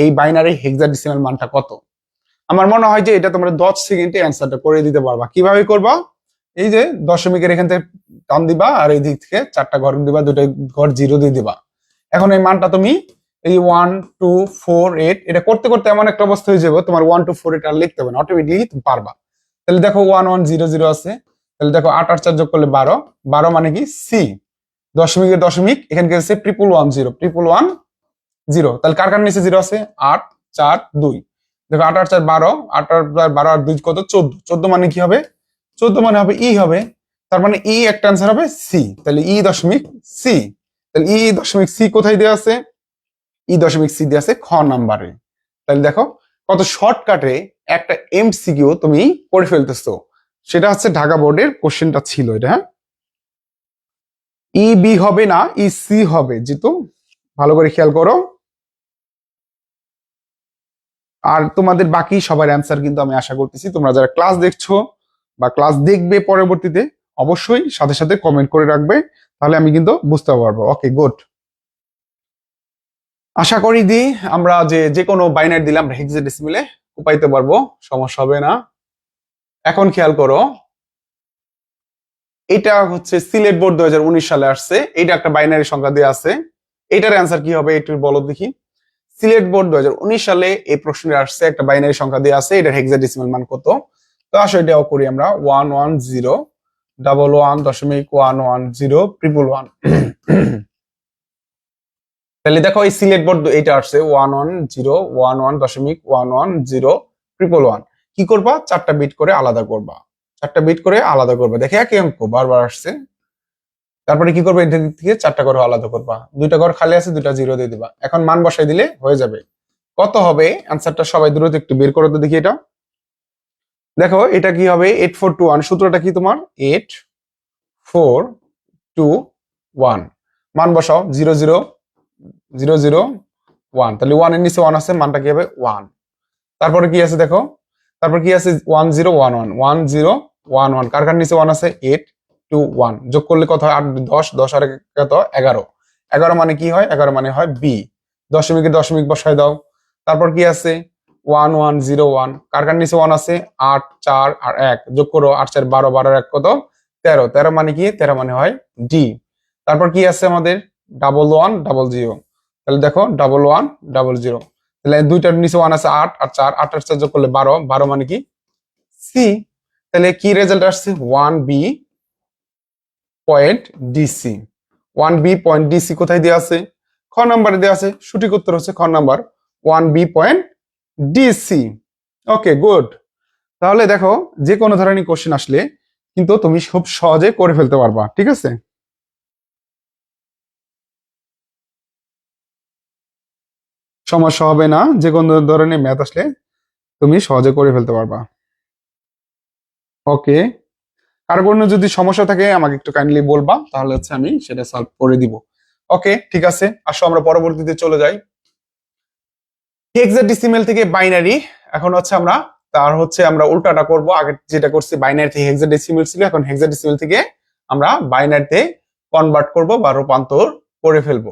এই বাইনারি হেক্সাডেসিমাল মানটা কত। আমার মনে হয় যে এটা তোমরা 10 সেকেন্ডে অ্যান্সারটা করে দিতে পারবা। কিভাবে করবা, এই যে দশমিকের এখান থেকে টান দিবা আর এই দিক থেকে 4টা ঘর দিবা, 2টা ঘর 0 দিয়ে দিবা। এখন এই মানটা তুমি এই 1 2 4 8 এটা করতে করতে এমন একটা অবস্থা হয়ে যাবে তোমার 1 2 4 8 আর লিখতে হবে না, অটোমেটিকলি তুমি পারবা। তাহলে দেখো 1 1 0 0 আছে, তাহলে দেখো 8 8 4 যোগ করলে 12, 12 মানে কি সি। দশমিকের দশমিক এখানে কি আছে 1110 1110, তাহলে কার কার নিচে 0 আছে 8 4 2। দেখো 8 8 4 12, 8 8 12 আর 2 কত 14, 14 মানে কি হবে 14 মানে হবে ই হবে, তার মানে ই একটা आंसर হবে সি। তাহলে ই দশমিক সি, তাহলে ই দশমিক সি কোথায় দেওয়া আছে, ই দশমিক সি দেওয়া আছে খ নাম্বারে। তাহলে দেখো কত শর্টকাটে একটা এমসিকিউ তুমি করে ফেলতেছো। সেটা হচ্ছে ঢাকা বোর্ডের কোশ্চেনটা ছিল এটা, হ্যাঁ ই বি হবে না ই সি হবে, যেহেতু ভালো করে খেয়াল করো। আর তোমাদের বাকি সবার অ্যান্সার কিন্তু আমি আশা করতেছি তোমরা যারা ক্লাস দেখছো বা ক্লাস দেখবে পরবর্তীতে অবশ্যই সাথে সাথে কমেন্ট করে রাখবে, তাহলে আমি কিন্তু বুঝতে পারবো। ওকে গুড, আশা করি আমরা যে কোনো বাইনারি দিলাম হেক্সাডেসিমেলে পাইতে পারবো, সমস্যা হবে না। এখন খেয়াল করো, এটা হচ্ছে সিলেট বোর্ড 2019 সালে আসছে, এটা একটা বাইনারি সংখ্যা দেওয়া আছে, এটার অ্যান্সার কি হবে একটু বলো দেখি। সিলেট বোর্ড 2019 সালে এই প্রশ্নে আসছে একটা বাইনারি সংখ্যা দেওয়া আছে, এটার হেক্সাডেসিমাল মান কত। তো আসলে এটাও করি আমরা 110.11.110.111। তাহলে দেখো এই সিলেট বোর্ড এটা আসছে 110.11.110.111। কি করবা 4টা বিট করে আলাদা করবা, 4টা বিট করে আলাদা করবা, দেখে একই অঙ্ক বারবার আসছে। তারপরে কি করবে এটা থেকে 4টা ঘর আলাদা করবা, 2টা ঘর খালি আছে 2টা 0 দিয়ে দিবা। এখন মান বসাই দিলে হয়ে যাবে। কত হবে অ্যান্সারটা সবাই দ্রুত একটু বের করো তো দেখি। এটা দেখো এটা কি হবে 8421, সূত্রটা কি তোমার 8421। মান বসাও 0 0 0 0 1, তাহলে 1 এর নিচে 1 আছে, মানটা কি হবে 1। তারপরে কি আছে দেখো, তারপর কি আছে 1011 1011, কার কার নিচে 1 আছে 821, যোগ করলে কত হয় 8 10 10 আর কত 11, 11 মানে কি হয় 11 মানে হয় বি। দশমিকে দশমিক বসায় দাও। তারপর কি আছে 1101, কার কার নিচে 1 আছে 8 4 আর 1, যোগ করো 8 4 12 12 আর 1 কত 13, 13 মানে কি 13 মানে হয় ডি। তারপর কি আছে আমাদের 1100, তাহলে দেখো 1100, তাহলে 2টার নিচে 1 আছে 8 আর 4 8 আর 4 যোগ করলে 12 12 মানে কি সি। তাহলে কি রেজাল্ট আসছে 1B point DC. 1B point DC কোথায় দেওয়া আছে, খ নাম্বারে দেওয়া আছে, সঠিক উত্তর হচ্ছে খ number 1B point DC. Okay good, তাহলে দেখো যে কোনো ধরনের কোশ্চেন আসলে কিন্তু তুমি খুব সহজে করে ফেলতে পারবা, ঠিক আছে। সমস্যা হবে না, যে কোনো ধরনের ম্যাথ আসলে তুমি সহজে করে ফেলতে পারবা। ওকে, কারো কোনো যদি সমস্যা থাকে আমাকে একটু কাইন্ডলি বলবা, তাহলে হচ্ছে আমি সেটা সলভ করে দিব। ওকে ঠিক আছে, আসো আমরা পরবর্তীতে চলে যাই। হেক্সাডেসিমেল থেকে বাইনারি, এখন হচ্ছে আমরা উল্টাটা করব। আগে যেটা করছি বাইনারি থেকে হেক্সাডেসিমেল ছিল, এখন হেক্সাডেসিমেল থেকে আমরা বাইনারিতে কনভার্ট করব বা রূপান্তর করে ফেলবো।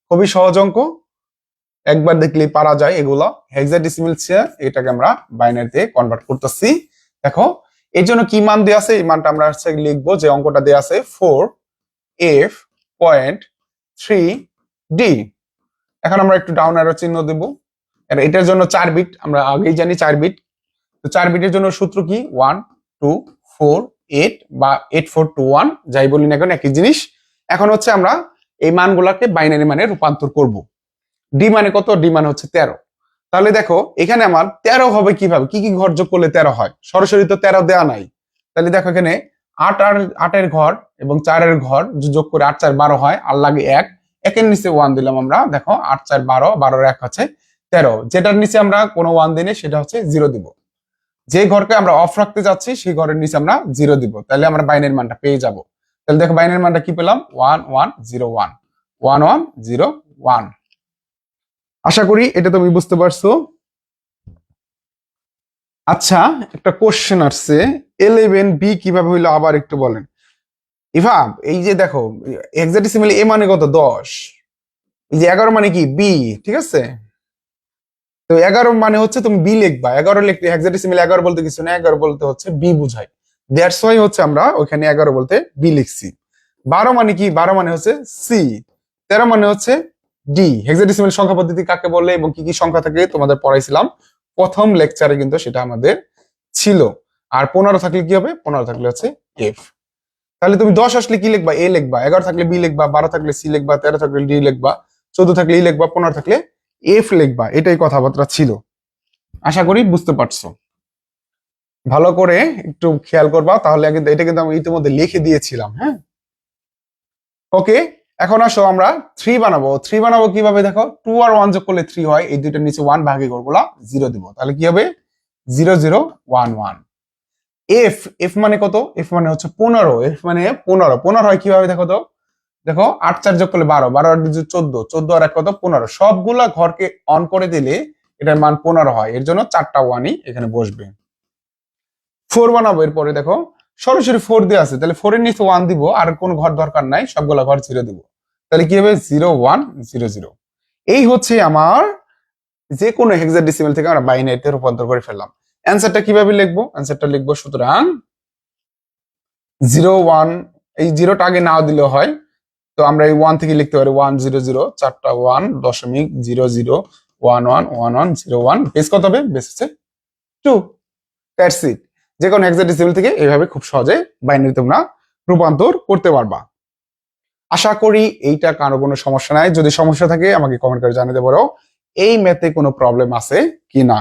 খুবই সহজ অঙ্ক, একবার দেখলেই পারা যায় এগুলো। হেক্সাডেসিমেল এটাকে আমরা বাইনারিতে কনভার্ট করতেছি। দেখো এর জন্য কি মান দেওয়া আছে, এই মানটা আমরা লিখবো যে অঙ্কটা দেওয়া আছে 4F.3D। এখন আমরা একটু ডাউন অ্যারো চিহ্ন দেব। এটার জন্য 4 বিট, আমরা আগেই জানি 4 বিট। তো 4 বিটের জন্য সূত্র কি 1 2 4 8 বা 8421, যাই বলি না কেন একই জিনিস। এখন হচ্ছে আমরা এই মানগুলোকে বাইনারি মানে রূপান্তর করব। ডি মানে কত, ডি মানে হচ্ছে 13। তাহলে দেখো এখানে আমার 13 হবে কিভাবে, কি কি ঘর যোগ করলে 13 হয়, সরাসরি তো 13 দেওয়া নাই। তাহলে দেখো এখানে 8 এর ঘর এবং 4 এর ঘর যোগ করে 8 4 12 হয়, আর লাগে 1, একের নিচে 1 দিলাম আমরা। দেখো 8 4 12, 12 এর 1 হচ্ছে 13, যেটার নিচে আমরা কোনো 1 দিনে সেটা হচ্ছে 0 দিব। যে ঘরকে আমরা অফ রাখতে যাচ্ছি সেই ঘরের নিচে আমরা 0 দিব, তাহলে আমরা বাইনারি মানটা পেয়ে যাব। তাহলে দেখো বাইনারি মানটা কি পেলাম 1101 1101। আশা করি এটা তুমি বুঝতে পারছো। আচ্ছা, একটা কোশ্চেন আসছে, 11b কিভাবে হইলো আবার একটু বলেন। ইভা, এই যে দেখো হেক্সাডেসিমাল এ মানে কত? 10। এই যে 11 মানে কি? বি। ঠিক আছে, তো 11 মানে হচ্ছে তুমি বি লিখবা। 11 লিখলে হেক্সাডেসিমাল 11 বলতে কিছু না, 11 বলতে হচ্ছে বি বুঝায়। দ্যাটস ওয়াই হচ্ছে আমরা ওখানে 11 বলতে বি লিখছি। 12 মানে কি? 12 মানে হচ্ছে সি। 13 মানে হচ্ছে ডি। হেক্সাডেসিমাল সংখ্যা পদ্ধতি কাকে বলে এবং কি কি সংখ্যা থাকে তোমাদের পড়াইছিলাম প্রথম লেকচারে, কিন্তু সেটা আমাদের ছিল। আর 15 থাকলে কি হবে? 15 থাকলে হচ্ছে এফ। তাহলে তুমি 10 আসলে কি লিখবা? এ লিখবা। 11 থাকলে বি লিখবা। 12 থাকলে সি লিখবা। 13 থাকলে ডি লিখবা। 14 থাকলে ই লিখবা। 15 থাকলে এফ লিখবা। এটাই কথাবার্তা ছিল। আশা করি বুঝতে পারছো। ভালো করে একটু খেয়াল করবা, তাহলে কিন্তু এটা কিন্তু আমি ইতিমধ্যে লিখে দিয়েছিলাম। হ্যাঁ, ওকে। এখন আসো আমরা 3 বানাবো। 3 বানাবো কিভাবে দেখো, 2 আর 1 যোগ করলে 3 হয়। এই দুইটার নিচে 1 ভাগে করবো, 0 দিব। তাহলে কি হবে? 0 0 1 1। এফ, এফ মানে কত? এফ মানে হচ্ছে 15। এফ মানে 15। 15 হয় কিভাবে দেখো তো, দেখো 8 4 যোগ করলে 12, 12 আর 14, 14 আর 1 কত? 15। সবগুলা ঘরকে অন করে দিলে এটার মান 15 হয়। এর জন্য 4টা ওয়ানই এখানে বসবে। 4 বানাবো। এরপরে দেখো সরাসরি 4 দিয়ে আছে, তাহলে 4 এর নিচে 1 দিব, আর কোন ঘর দরকার নাই, সবগুলা ঘর 0 দিব। তাহলে কি হবে? 0 1 0 0। এই হচ্ছে আমার যে কোনো হেক্সাডেসিমাল থেকে আমরা বাইনারিতে রূপান্তর করে ফেললাম। অ্যান্সারটা কিভাবে লিখবো? অ্যান্সারটা লিখবো সুতরাং 0 1, এই জিরোটা আগে নাও দিলেও হয়। তো আমরা এই 1 থেকে লিখতে পারি 1 0 0, 4টা 1 দশমিক 0 0 1 1 1 1 0 1। বেস কত হবে? বেস হচ্ছে 2। That's it. যে কোনো হেক্সাডেসিমাল থেকে এইভাবে খুব সহজে বাইনারি তোমরা রূপান্তর করতে পারবা। আশা করি এইটা কারো কোনো সমস্যা নাই। যদি সমস্যা থাকে আমাকে কমেন্ট করে জানাতে পারো এই ম্যাথে কোনো প্রবলেম আছে কিনা।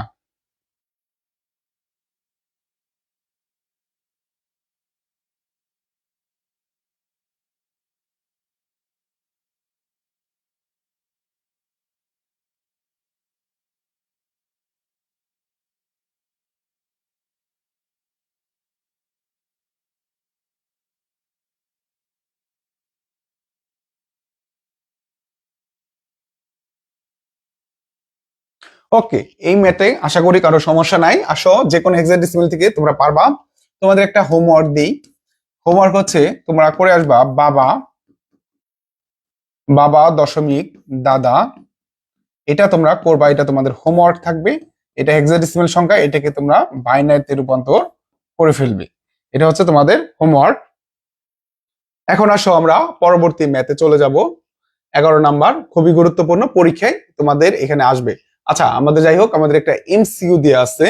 ওকে, এই ম্যাথে আশা করি কারো সমস্যা নাই। আসো, যে কোনো হেক্সাডেসিমাল থেকে তোমরা পারবা। তোমাদের একটা হোমওয়ার্ক দিই। হোমওয়ার্ক হচ্ছে তোমরা করে আসবা বাবা, বাবা দশমিক দাদা। এটা তোমরা করবা, এটা তোমাদের হোমওয়ার্ক থাকবে। এটা হেক্সাডেসিমাল সংখ্যা, এটাকে তোমরা বাইনারিতে রূপান্তর করে ফেলবে। এটা হচ্ছে তোমাদের হোমওয়ার্ক। এখন আসো আমরা পরবর্তী ম্যাথে চলে যাব। 11 নাম্বার, খুবই গুরুত্বপূর্ণ, পরীক্ষায় তোমাদের এখানে আসবে। আচ্ছা, আমাদের যাই হোক, আমাদের একটা এমসিকিউ দেওয়া আছে।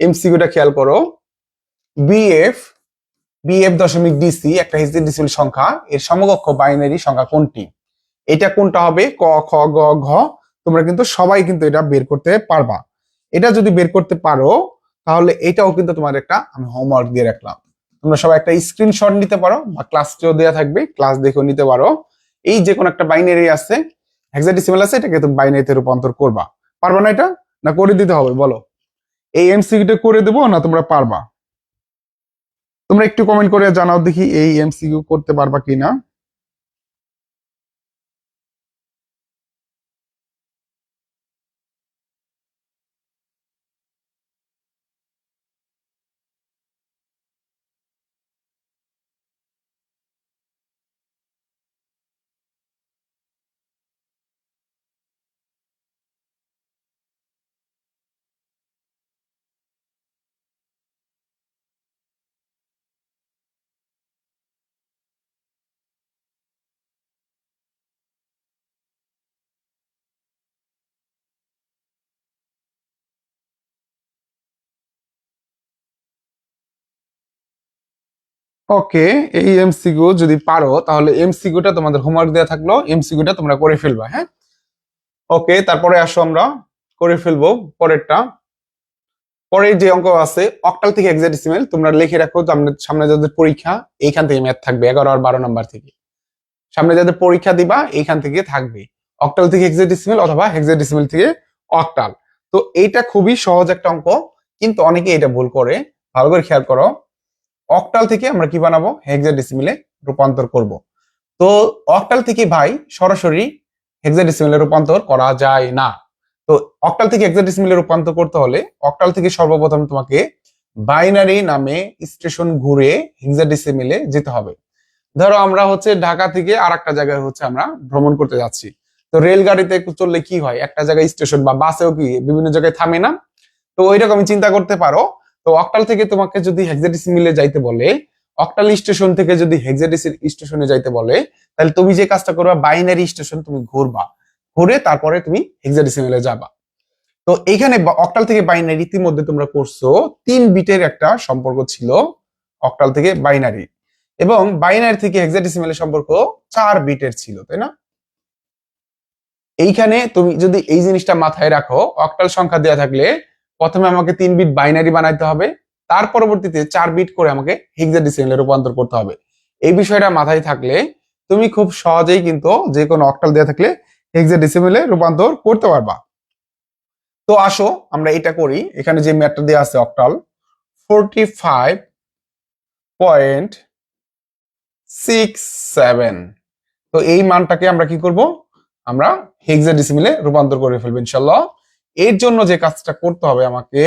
এমসিকিউটা খেয়াল করো। বিএফ, বিএফ দশমিক ডিসি একটা হেক্সাডেসিমাল সংখ্যা, এর সমকক্ষ বাইনারি সংখ্যা কোনটি? এটা কোনটা হবে? ক খ গ ঘ। তোমরা কিন্তু সবাই কিন্তু এটা বের করতে পারবা। এটা যদি বের করতে পারো তাহলে এটাও কিন্তু তোমার একটা আমি হোমওয়ার্ক দিয়ে রাখলাম। তোমরা সবাই একটা স্ক্রিনশট নিতে পারো, বা ক্লাসটিও দেওয়া থাকবে, ক্লাস দেখেও নিতে পারো। এই যে কোনো একটা বাইনারি আছে, হেক্সাডেসিমাল আছে, এটাকে তুমি বাইনারিতে রূপান্তর করবা। পারবা না এটা? না করে দিতে হবে? বলো, এই এমসিকিউটা করে দেবো না তোমরা পারবা? তোমরা একটু কমেন্ট করে জানাও দেখি এই এমসিকিউ করতে পারবা কিনা। ওকে, এই এমসিকিউ যদি পারো তাহলে এমসিকিউটা তোমাদের হোমওয়ার্ক দেওয়া থাকলো, এমসিকিউটা তোমরা করে ফেলবা। হ্যাঁ, ওকে। তারপরে আসো আমরা করে ফেলবো পরেরটা। পরের যে অঙ্ক আছে অক্টাল থেকে হেক্সাডেসিমাল, তোমরা লিখে রাখো। সামনে যাদের পরীক্ষা এইখান থেকে ম্যাথ থাকবে 11 আর 12 নাম্বার থেকে। সামনে যাদের পরীক্ষা দিবা এইখান থেকে থাকবে অক্টাল থেকে হেক্সাডেসিমাল অথবা হেক্সাডেসিমাল থেকে অক্টাল। তো এইটা খুবই সহজ একটা অঙ্ক, কিন্তু অনেকে এটা ভুল করে। ভালো করে খেয়াল করো, অক্টাল থেকে আমরা কি বানাবো? হেক্সাডেসিমালে রূপান্তর করব। তো অক্টাল থেকে ভাই সরাসরি হেক্সাডেসিমালে রূপান্তর করা যায় না। তো অক্টাল থেকে হেক্সাডেসিমেলে রূপান্তর করতে হলে অক্টাল থেকে সর্বপ্রথম তোমাকে বাইনারি নামে স্টেশন ঘুরে হেক্সাডেসিমেলে যেতে হবে। ধরো আমরা হচ্ছে ঢাকা থেকে আর একটা জায়গায় হচ্ছে আমরা ভ্রমণ করতে যাচ্ছি। তো রেলগাড়িতে একটু চললে কি হয়, একটা জায়গায় স্টেশন বা বাসেও কি বিভিন্ন জায়গায় থামে না? তো ওই রকমই চিন্তা করতে পারো। তো অক্টাল থেকে তোমাকে যদি হেক্সাডেসিমেলে যাইতে বলে, অক্টাল স্টেশন থেকে যদি হেক্সাডেসিমেল স্টেশনে যাইতে বলে, তাহলে তুমি যে কাজটা করবা বাইনারি স্টেশন তুমি ঘুরবা, ঘুরে তারপরে তুমি হেক্সাডেসিমেলে যাবা। তো এইখানে অক্টাল থেকে বাইনারি ইতিমধ্যে তোমরা করছো, 3 বিটের একটা সম্পর্ক ছিল অক্টাল থেকে বাইনারি, এবং বাইনারি থেকে হেক্সাডেসিমেলের সম্পর্ক 4 বিটের ছিল, তাই না? এইখানে তুমি যদি এই জিনিসটা মাথায় রাখো, অক্টাল সংখ্যা দেওয়া থাকলে প্রথমে আমাকে 3 বিট বাইনারি বানাইতে হবে, তার পরবর্তীতে 4 বিট করে আমাকে হেক্সাডেসিমেলে রূপান্তর করতে হবে। এই বিষয়টা মাথায় থাকলে তুমি খুব সহজেই কিন্তু যে কোনো অক্টাল দেওয়া থাকলে হেক্সাডেসিমেলে রূপান্তর করতে পারবা। তো আসো আমরা এটা করি। এখানে যে ম্যাথটা দেওয়া আছে অক্টাল 45.67, তো এই মানটাকে আমরা কি করব, আমরা হেক্সাডেসিমেলে রূপান্তর করে ফেলবো ইনশাআল্লাহ। এর জন্য যে কাজটা করতে হবে আমাকে,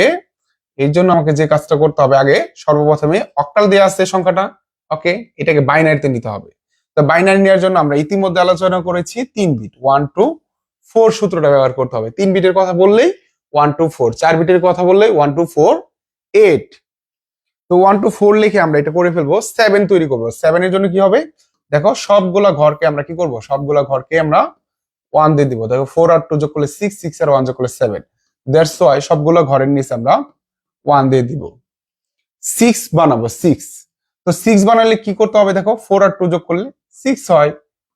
যে কাজটা করতে হবে, আগে সর্বপ্রথমে অক্টাল দেওয়া আছে সংখ্যাটা, ওকে, এটাকে বাইনারিতে নিতে হবে। তো বাইনারি নেওয়ার জন্য আমরা ইতিমধ্যে আলোচনা করেছি 3 বিট 1 to 4 সূত্রটা ব্যবহার করতে হবে। 3 বিটের কথা বললেই 1 to 4, 4 বিটের কথা বললেই 1 to 4 8। তো 1 to 4 লিখে আমরা এটা করে ফেলবো, 7 তৈরি করবো। 7 এর জন্য কি হবে, দেখো সবগুলা ঘরকে আমরা কি করব, সবগুলা ঘরকে আমরা 1 দিয়ে দিব। দেখো 4 আর 2 যোগ করলে 6, 6 আর 1 যোগ করলে 7, দ্যাটস ওয়াই সবগুলা ঘরের নিচে আমরা 1 দিয়ে দিব। 6 বানাবো, 6। তো 6 বানালে কি করতে হবে, দেখো 4 আর 2 যোগ করলে 6 হয়,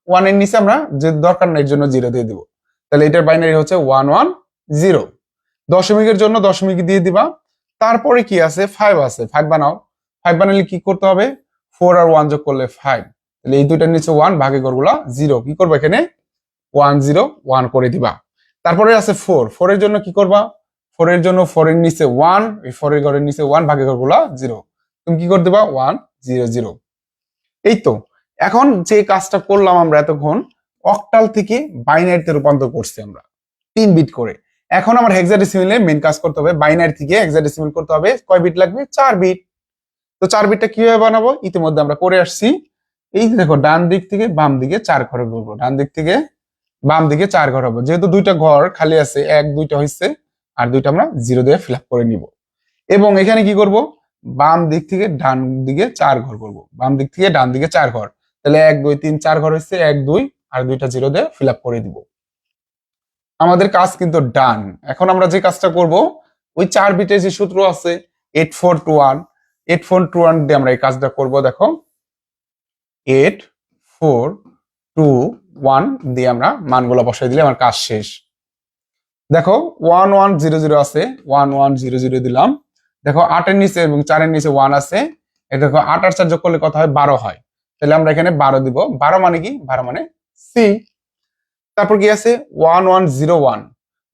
1 এর নিচে আমরা যে দরকার নেই এর জন্য 0 দিয়ে দিব। তাহলে এটার বাইনারি হচ্ছে 1 1 0। দশমিকের জন্য দশমিক দিয়ে দিবা। তারপরে কি আছে, 5 আছে, 5 বানাও। 5 বানালে কি করতে হবে, 4 আর 1 যোগ করলে 5, তাহলে এই দুইটার নিচে 1, ভাগে ঘরগুলা 0, কি করবে এখানে 1 0 1 করে দিবা। তারপরে আছে 4, 4 এর জন্য কি করবা, 4 এর জন্য 4 এর নিচে 1, এই 4 এর ঘরের নিচে 1, ভাগে ঘরগুলা 0, তুমি কি করে দিবা 1 0 0। এই তো এখন যে কাজটা করলাম আমরা এতক্ষণ, অক্টাল থেকে বাইনারিতে রূপান্তর করছি আমরা 3 বিট করে। এখন আমার হেক্সাডেসিমেলে মেন কাজ করতে হবে, বাইনারি থেকে হেক্সাডেসিমেল করতে হবে। কয় বিট লাগবে, 4 বিট। তো 4 বিটটা কিভাবে বানাবো, ইতিমধ্যে আমরা করে আসছি। এই যে দেখো ডান দিক থেকে বাম দিকে 4 ঘরে করবো, ডান দিক থেকে বাম দিকে 4 ঘর হবে, যেহেতু দুইটা ঘর খালি আছে, 1 2টা হয়েছে, আর দুইটা আমরা 0 দিয়ে ফিল আপ করে নিব। এবং এখানে কি করব, বাম দিক থেকে ডান দিকে 4 ঘর করব, বাম দিক থেকে ডান দিকে 4 ঘর, তাহলে 1 2 3 4 ঘর হয়েছে, 1 2 আর দুইটা 0 দিয়ে ফিল আপ করে দিব। আমাদের কাজ কিন্তু ডান। এখন আমরা যে কাজটা করব, ওই 4 বিটের যে সূত্র আছে 8421, 8421 দিয়ে আমরা এই কাজটা করব। দেখো 8421 দিয়ে আমরা মানগুলো বসাই দিলে আমার কাজ শেষ। দেখো 1100 আছে, 1100 দিলাম। দেখো 8 এর নিচে এবং 4 এর নিচে 1 আছে, এই দেখো 8 আর 4 যোগ করলে কত হয়, 12 হয়। তাহলে আমরা এখানে 12 দিব। 12 মানে কি, 12 মানে সি। তারপর কি আছে 1101,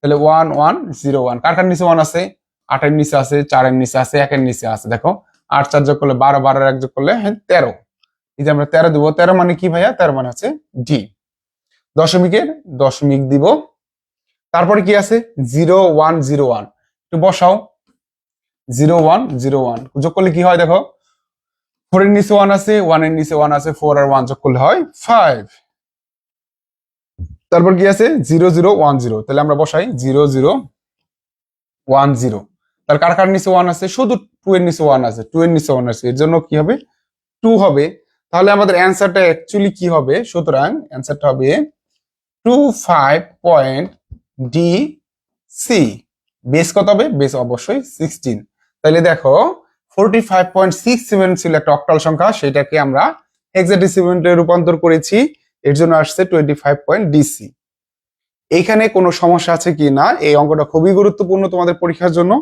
তাহলে 1101 কার কার নিচে 1 আছে, 8 এর নিচে আছে, 4 এর নিচে আছে, 1 এর নিচে আছে। দেখো 8 4 যোগ করলে 12, 12 আর 1 যোগ করলে 13, এই যে আমরা 13 দিব। 13 মানে কি ভাইয়া, 13 মানে হচ্ছে ডি। দশমিকের দশমিক দিব। তারপরে কি আছে 0101, একটু বসাও। 0101 যোগ করলে কি হয়, দেখো 4 এর নিচে 1 আছে, 1 এর নিচে 1 আছে, 4 আর 1 যোগ করলে হয় 5। তারপর কি আছে 0010, তাহলে আমরা বসাই 0010। তাহলে কার কার নিচে 1 আছে, শুধু 2 এর নিচে 1 আছে, 2 এর নিচে 1 আছে, এর জন্য কি হবে 2 হবে। তাহলে আমাদের অ্যান্সারটা অ্যাকচুয়ালি কি হবে, সুতরাং অ্যান্সারটা হবে 25.DC। বেস কত হবে, বেস অবশ্যই 16। তাহলে দেখো 45.67 ছিল একটা অক্টাল সংখ্যা, সেটাকে আমরা হেক্সাডেসিমেলে রূপান্তর করেছি, এর জন্য আসছে 25.DC। এইখানে কোনো সমস্যা আছে কি না, এই অঙ্কটা খুবই গুরুত্বপূর্ণ তোমাদের পরীক্ষার জন্য।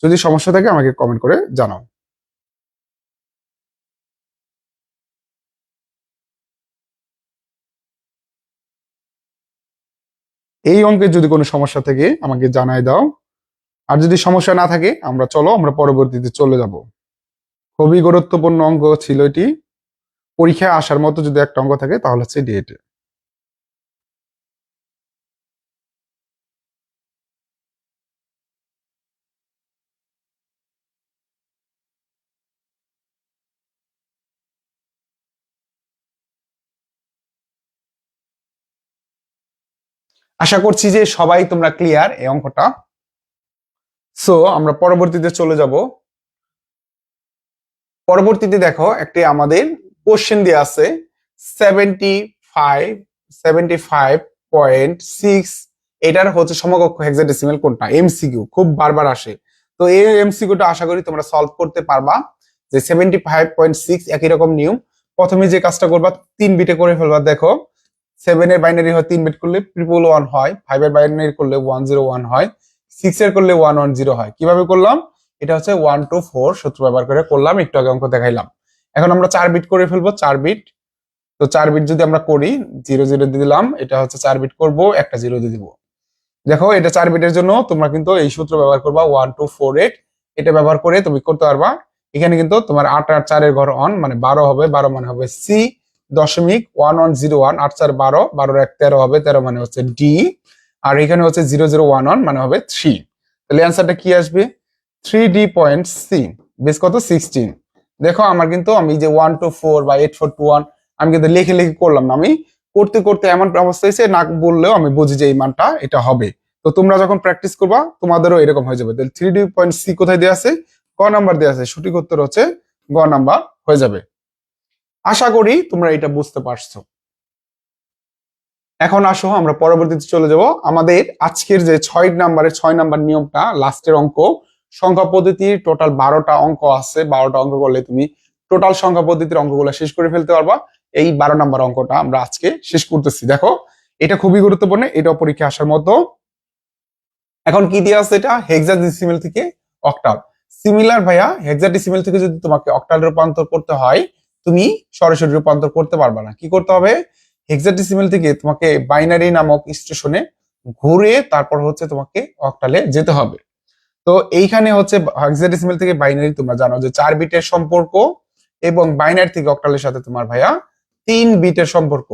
যদি সমস্যা থাকে আমাকে কমেন্ট করে জানাও। এই অঙ্কের যদি কোনো সমস্যা থাকে আমাকে জানাই দাও। আর যদি সমস্যা না থাকে আমরা পরবর্তীতে চলে যাব। খুবই গুরুত্বপূর্ণ অঙ্ক ছিল এটি, পরীক্ষায় আসার মতো যদি একটা অঙ্ক থাকে তাহলে হচ্ছে ডি। আশা করছি যে সবাই তোমরা ক্লিয়ার এই অঙ্কটা। সো আমরা পরবর্তীতে চলে যাব। পরবর্তীতে দেখো একটি আমাদের কোশ্চেন দেওয়া আছে 75.6, এটার হচ্ছে সমকক্ষ হেক্সাডেসিমাল কোনটা, এমসিকিউ খুব বারবার আসে। তো এই এমসিকিউটা আশা করি তোমরা সলভ করতে পারবা। যে 75.6 একই রকম নিয়ম। প্রথমে যে কাজটা করবা 3 বিটে করে ফেলবা। দেখো 7 এর বাইনারি হয় 3 বিট করলে 111 হয়, 5 এর বাইনারি করলে 101 হয়, 6 এর করলে 110 হয়। কিভাবে করলাম? এটা হচ্ছে 1 to 4 সূত্র ব্যবহার করে করলাম, একটু আগে অঙ্ক দেখাইলাম। এখন আমরা 4 বিট করে ফেলবো, 4 বিট। তো 4 বিট যদি আমরা করি 0 0 দিয়ে দিলাম, এটা হচ্ছে 4 বিট করব, একটা 0 দিয়ে দিব। দেখো এটা 4 বিটের জন্য তোমরা কিন্তু এই সূত্র ব্যবহার করবা 1248, এটা ব্যবহার করে তুমি করতে পারবা। এখানে কিন্তু তোমার 8 আর 4 এর ঘর অন মানে 12 হবে, 12 মানে হবে সি দশমিক 1101, 8 4 12, 12 1 13 হবে, 13 মানে হচ্ছে ডি। আর এখানে হচ্ছে 0011 মানে হবে 3। তাহলে অ্যান্সারটা কি আসবে? 3D পয়েন্ট সি, বেস কত 16। দেখো আমার কিন্তু আমি যে 1 to 4 বা 8 4 to 1 আমি কিন্তু লিখে লিখে করলাম না, আমি করতে করতে এমন অবস্থা হয়েছে না বললেও আমি বুঝি যে এই মানটা এটা হবে। তো তোমরা যখন প্র্যাকটিস করবা তোমাদেরও এরকম হয়ে যাবে। তাহলে 3D পয়েন্ট সি কোথায় দেওয়া আছে? ক নাম্বার দেওয়া আছে। সঠিক উত্তর হচ্ছে গ নাম্বার হয়ে যাবে। আশা করি তোমরা এটা বুঝতে পারছো। এখন আসো আমরা পরবর্তীতে চলে যাব। আমাদের আজকের যে 6 নাম্বার নিয়মটা লাস্টের অঙ্ক, সংখ্যা পদ্ধতির টোটাল 12টা অঙ্ক আছে। 12টা অঙ্ক করলে তুমি টোটাল সংখ্যা পদ্ধতির অঙ্কগুলো শেষ করে ফেলতে পারবা। এই 12 নাম্বার অঙ্কটা আমরা আজকে শেষ করতেছি। দেখো এটা খুবই গুরুত্বপূর্ণ, এটা পরীক্ষা আসার মতো। এখন কি দিয়ে আছে? এটা হেক্সাডেসিমাল থেকে অক্টাল। সিমিলার ভাইয়া, হেক্সাডেসিমাল থেকে যদি তোমাকে অক্টাল রূপান্তর করতে হয় তুমি সরাসরি রূপান্তর করতে পারবা না। কি করতে হবে? হেক্সাডেসিমাল থেকে তোমাকে বাইনারি নামক স্টেশনে ঘুরে তারপর হচ্ছে তোমাকে অক্টালে যেতে হবে। তো এইখানে হচ্ছে হেক্সাডেসিমাল থেকে বাইনারি তোমরা জানো যে 4 বিটের সম্পর্ক, এবং বাইনারি থেকে অক্টালের সাথে তোমার ভাইয়া 3 বিটের সম্পর্ক।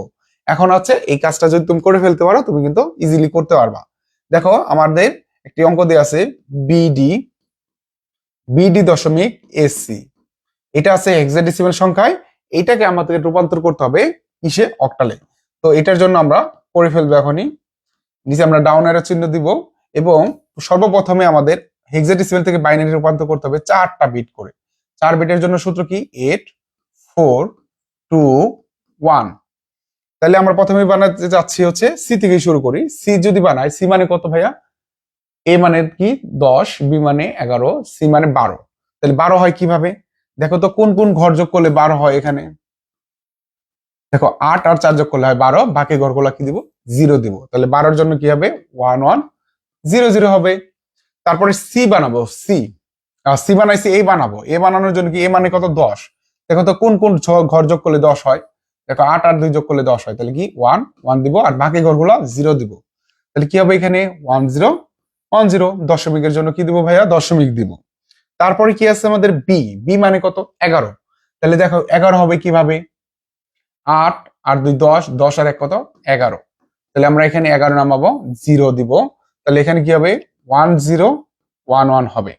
এখন হচ্ছে এই কাজটা যদি তুমি করে ফেলতে পারো তুমি কিন্তু ইজিলি করতে পারবা। দেখো আমাদের একটি অঙ্ক দেওয়া আছে বিডি, বিডি দশমিক এসসি, এটা আছে হেক্সাডেসিমাল সংখ্যায়। এটাকে আমাদের রূপান্তর করতে হবে কিসে? অক্টালে। তো এটার জন্য আমরা করে ফেলবো এখনই। নিচে আমরা ডাউন অ্যারো চিহ্ন দিব, এবং সর্বপ্রথমে আমাদের হেক্সাডেসিমাল থেকে বাইনারি রূপান্তর করতে হবে 4টা বিট করে। 4 বিটের জন্য সূত্র কি? 8 4 2 1। তাহলে আমরা প্রথমে বানাতে যাচ্ছি হচ্ছে সি থেকে শুরু করি। সি যদি বানাই, সি মানে কত ভাইয়া? এ মানে কি? 10, বি মানে 11, সি মানে 12। তাহলে 12 হয় কিভাবে? দেখো তো কোন কোন ঘর যোগ করলে 12 হয়। এখানে দেখো 8 আর 4 যোগ করলে হয় 12, বাকি ঘরগুলো কি দিব? 0 দিব। তাহলে 12 জন্য কি হবে? 1 1 0 0 হবে। তারপরে সি বানাবো, সি সি বানাইছি, এ বানাবো। এ বানানোর জন্য কি? এ মানে কত? 10। দেখো তো কোন কোন ঘর যোগ করলে 10 হয়। দেখো 8 আর 2 যোগ করলে 10 হয়। তাহলে কি 1 1 দিব, আর বাকি ঘরগুলো 0 দিব। তাহলে কি হবে? এখানে 1 0 1 0। দশমিকের জন্য কি দিব ভাইয়া? দশমিক দিব। তারপরে কি আছে আমাদের? বি, বি মানে কত? 11। তাহলে দেখো 11 হবে কিভাবে? 8 আর 2 10, 10 আর 1 কত? 11। তাহলে আমরা এখানে 11 নামাবো, 0 দিব। তাহলে এখানে কি হবে? 1 0 1 1 হবে।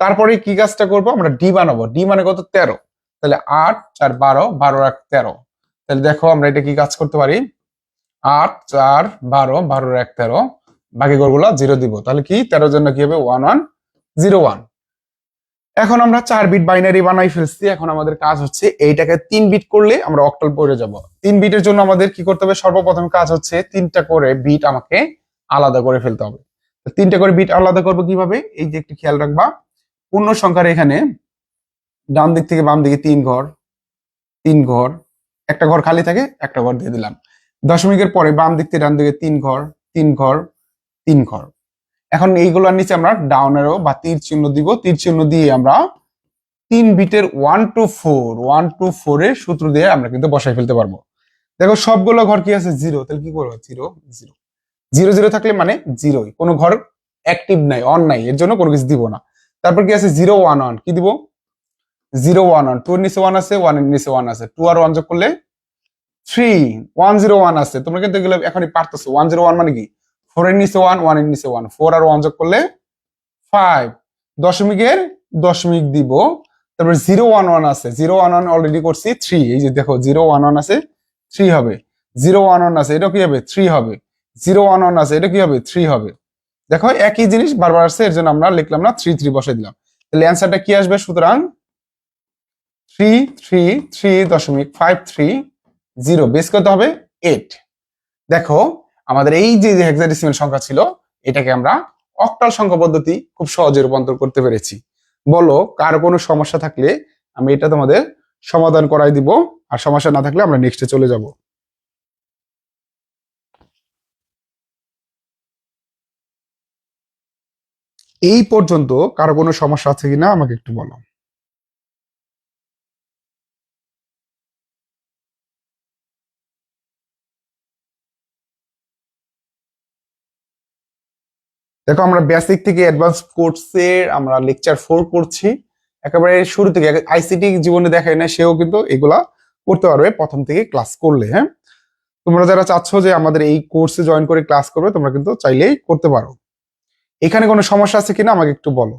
তারপরে কি কাজটা করব? আমরা ডি বানাবো। ডি মানে কত? 13। তাহলে 8 4 12, 12 1 13। তাহলে দেখো আমরা এটা কি কাজ করতে পারি? 8 4 12, 12 1 13, বাকি ঘরগুলো 0 দিব। তাহলে কি 13 জন্য কি হবে? 1 1 0 1। এখন আমরা 4 বিট বাইনারি বানাই ফেলছি। এখন আমাদের কাজ হচ্ছে এইটাকে 3 বিট করলে আমরা অক্টাল পড়ে যাব। 3 বিটের জন্য আমাদের কি করতে হবে? সর্বপ্রথম কাজ হচ্ছে 3টা করে বিট আমাকে আলাদা করে ফেলতে হবে। 3টা করে বিট আলাদা করব কিভাবে? এই যে একটু খেয়াল রাখবা, পূর্ণ সংখ্যার এখানে ডান দিক থেকে বাম দিকে 3 ঘর, 3 ঘর, একটা ঘর খালি থাকে, একটা ঘর দিয়ে দিলাম। দশমিকের পরে বাম দিক থেকে ডান দিকে 3 ঘর, 3 ঘর, 3 ঘর। এখন এইগুলোর নিচে আমরা ডাউন অ্যারো বা তীর চিহ্ন দিব। তীর চিহ্ন দিয়ে আমরা 3 বিটের 1 to 4 এর সূত্র দিয়ে আমরা কিন্তু বসাই ফেলতে পারবো। দেখো সবগুলো ঘর কি আছে? 0। তাহলে কি করবো? 0 0 0 0 থাকলে মানে 0ই, কোনো ঘর অ্যাক্টিভ নাই, অন নাই, এর জন্য কোনো কিছু দিব না। তারপর কি আছে? 0 1 1, কি দিব? 0 1 1, 2 এর নিচে 1 আছে, 1 এর নিচে 1 আছে, 2 আর 1 যোগ করলে 3 1 0 1 আছে। তোমরা কিন্তু এগুলো এখনই পারতেছো। 1 0 1 মানে কি? 4 এর নিচে 1, 1 এর নিচে 1, 4 আর 1 যোগ করলে 5। দশমিকের দশমিক দিব। তারপর 0 1 1 আছে, 0 1 1 অলরেডি করছি 3। এই যে দেখো 0 1 1 আছে, 3 হবে। 0 1 1 আছে, এটা কি হবে? 3 হবে। 011 আছে, এটা কি হবে 3 হবে। দেখো একই জিনিস বারবার আসছে, এর জন্য আমরা লিখলাম না, 3 বসাই দিলাম। তাহলে অ্যান্সারটা কি আসবে? সুতরাং 333.530, বেস করতে হবে 8। দেখো আমাদের এই যে হেক্সাডেসিমাল সংখ্যা ছিল, এটাকে আমরা অক্টাল সংখ্যা পদ্ধতি খুব সহজে রূপান্তর করতে পেরেছি। বলো কার কোনো সমস্যা থাকলে আমি এটা তোমাদের সমাধান করাই দিব, আর সমস্যা না থাকলে আমরা নেক্সটে চলে যাব। এই পর্যন্ত কারো কোনো সমস্যা আছে কিনা আমাকে একটু বলো। দেখো আমরা বেসিক থেকে অ্যাডভান্স কোর্সের আমরা লেকচার 4 করছি, একেবারে শুরু থেকে। আইসিটি জীবনে দেখায় না, সেও কিন্তু এগুলা করতে পারবে প্রথম থেকে ক্লাস করলে। হ্যাঁ, তোমরা যারা চাচ্ছ যে আমাদের এই কোর্সে জয়েন করে ক্লাস করবে, তোমরা কিন্তু চাইলেই করতে পারো। এখানে কোনো সমস্যা আছে কিনা আমাকে একটু বলো।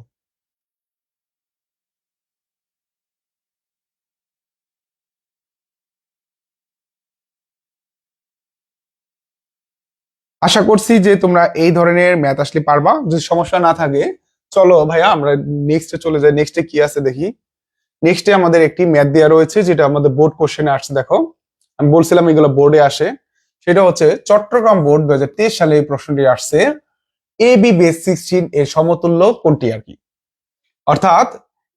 আশা করছি যে তোমরা এই ধরনের ম্যাথ আসলে পারবা। যদি সমস্যা না থাকে, চলো ভাইয়া আমরা নেক্সটে চলে যাই। নেক্সটে কি আছে দেখি। নেক্সটে আমাদের একটি ম্যাথ দেওয়া রয়েছে, যেটা আমাদের বোর্ড কোশ্চেনে আসছে। দেখো আমি বলছিলাম এগুলো বোর্ডে আসে। সেটা হচ্ছে চট্টগ্রাম বোর্ড 2023 সালে এই প্রশ্নটি আসছে, এ বি বেস 16 এর সমতুল্য কোনটি আর কি। অর্থাৎ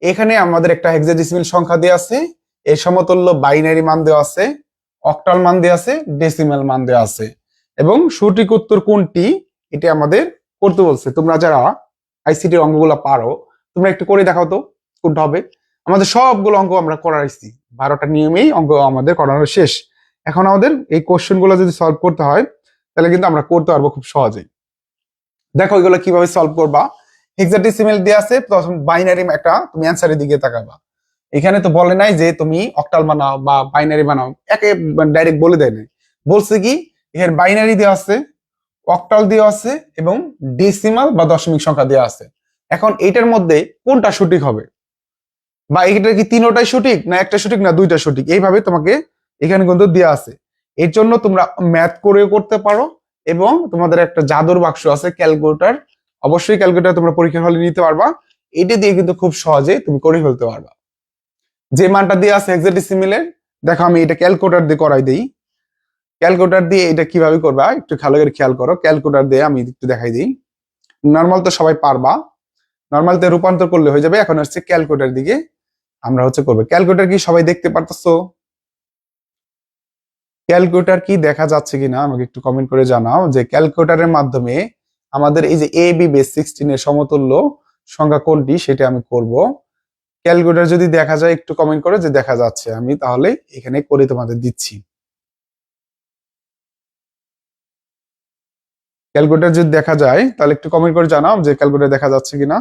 এখানে আমাদের একটা হেক্সাডেসিমাল সংখ্যা দেওয়া আছে, এর সমতুল্য বাইনারি মান দেওয়া আছে, অক্টাল মান দেওয়া আছে, ডেসিমাল মান দেওয়া আছে, এবং সঠিক উত্তর কোনটি এটা আমাদের করতে বলছে। তোমরা যারা আইসিটির অঙ্কগুলো পারো, তোমরা একটু করে দেখাও তো কোনটা হবে। আমাদের সবগুলো অঙ্ক আমরা করাইছি, 12টা নিয়মেই অঙ্ক আমাদের করানো শেষ। এখন আমাদের এই কোশ্চেন গুলো যদি সলভ করতে হয়, তাহলে কিন্তু আমরা করতে পারবো খুব সহজেই। দেখো এগুলো কিভাবে সলভ করবা। হেক্সাডেসিমাল দেয়া আছে, প্রথম বাইনারি একটা তুমি অ্যান্সারের দিকে তাকাবা। এখানে তো বলে নাই যে তুমি অক্টাল বানাও বা বাইনারি বানাও, একে ডাইরেক্ট বলে দেয় নাই। বলছে কি এখানে বাইনারি দেওয়া আছে, অক্টাল দেওয়া আছে, এবং ডেসিমাল বা দশমিক সংখ্যা দেওয়া আছে। এখন এইটার মধ্যে কোনটা সঠিক হবে, বা এটা কি তিনোটাই সঠিক, না একটা সঠিক, না দুইটা সঠিক, এইভাবে তোমাকে এখানে কিন্তু দেওয়া আছে। এর জন্য তোমরা ম্যাথ করেও করতে পারো, এবং তোমাদের একটা জাদুর বাক্স আছে ক্যালকুলেটর, অবশ্যই ক্যালকুলেটর তোমরা পরীক্ষার হলে নিতে পারবা। এটা দিয়ে কিন্তু খুব সহজে তুমি করে ফেলতে পারবা। যে মানটা দিয়ে আছে হেক্সাডেসিমালের, দেখো আমি এটা ক্যালকুলেটর দিয়ে করাই দিই। ক্যালকুলেটর দিয়ে এটা কিভাবে করবা একটু ভালো করে খেয়াল করো। ক্যালকুলেটর দিয়ে আমি একটু দেখাই দিই। নর্মাল তো সবাই পারবা, নর্মাল তে রূপান্তর করলে হয়ে যাবে। এখন হচ্ছে ক্যালকুলেটর দিকে আমরা হচ্ছে করবো। ক্যালকুলেটর কি সবাই দেখতে পারতেছো? ক্যালকুলেটর কি দেখা যাচ্ছে কিনা আমাকে একটু কমেন্ট করে জানাও, যে ক্যালকুলেটরের মাধ্যমে আমাদের এই যে এ বি বেস 16 এর সমতুল্য সংখ্যা কোনটি সেটা আমি করব। ক্যালকুলেটর যদি দেখা যায় একটু কমেন্ট করে যে দেখা যাচ্ছে, আমি তাহলে এখানে করে তোমাদের দিচ্ছি। ক্যালকুলেটর যদি দেখা যায় তাহলে একটু কমেন্ট করে জানাও যে ক্যালকুলেটর দেখা যাচ্ছে কিনা।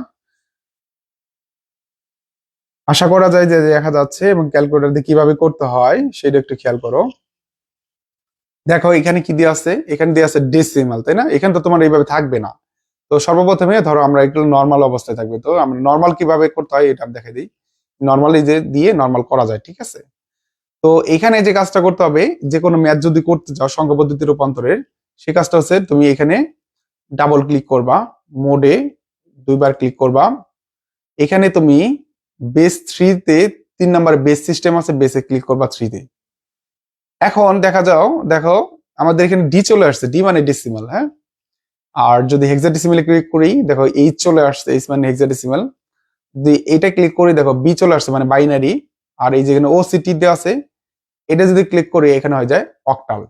আশা করা যায় যে দেখা যাচ্ছে, এবং ক্যালকুলেটর দিয়ে কিভাবে করতে হয় সেটা একটু খেয়াল করো। দেখো এখানে কি দিয়ে আছে, এখানে দিয়ে আছে ডেসিমাল, তাই না? এখানে তো তোমার এইভাবে থাকবে না। তো সর্বপ্রথমে ধরো আমরা একটু নর্মাল অবস্থায় থাকবে, তো আমরা নর্মাল কিভাবে করতে হয় এটা আমি দেখাই দিই। নর্মালি যে দিয়ে নর্মাল করা যায়, ঠিক আছে? তো এখানে যে কাজটা করতে হবে, যে কোনো ম্যাথ যদি করতে চাও সংখ্যা পদ্ধতি রূপান্তরের, সেই কাজটা হচ্ছে তুমি এখানে ডাবল ক্লিক করবা, মোডে দুইবার ক্লিক করবা। এখানে তুমি বেস 3-তে 3 নাম্বার বেস সিস্টেম আছে, বেসে ক্লিক করবা 3-তে। এখন দেখা যাও, দেখো আমাদের এখানে ডি চলে আসছে, ডি মানে ডেসিমাল। হ্যাঁ, আর যদি হেক্সাডেসিমালে ক্লিক করি, দেখো এইচ চলে আসছে, এইচ মানে হেক্সাডেসিমাল। যদি এটা ক্লিক করি, দেখো বি চলে আসছে মানে বাইনারি। আর এই যেখানে ও সিটি দেওয়া আছে, এটা যদি ক্লিক করি এখানে হয়ে যায় অক্টাল।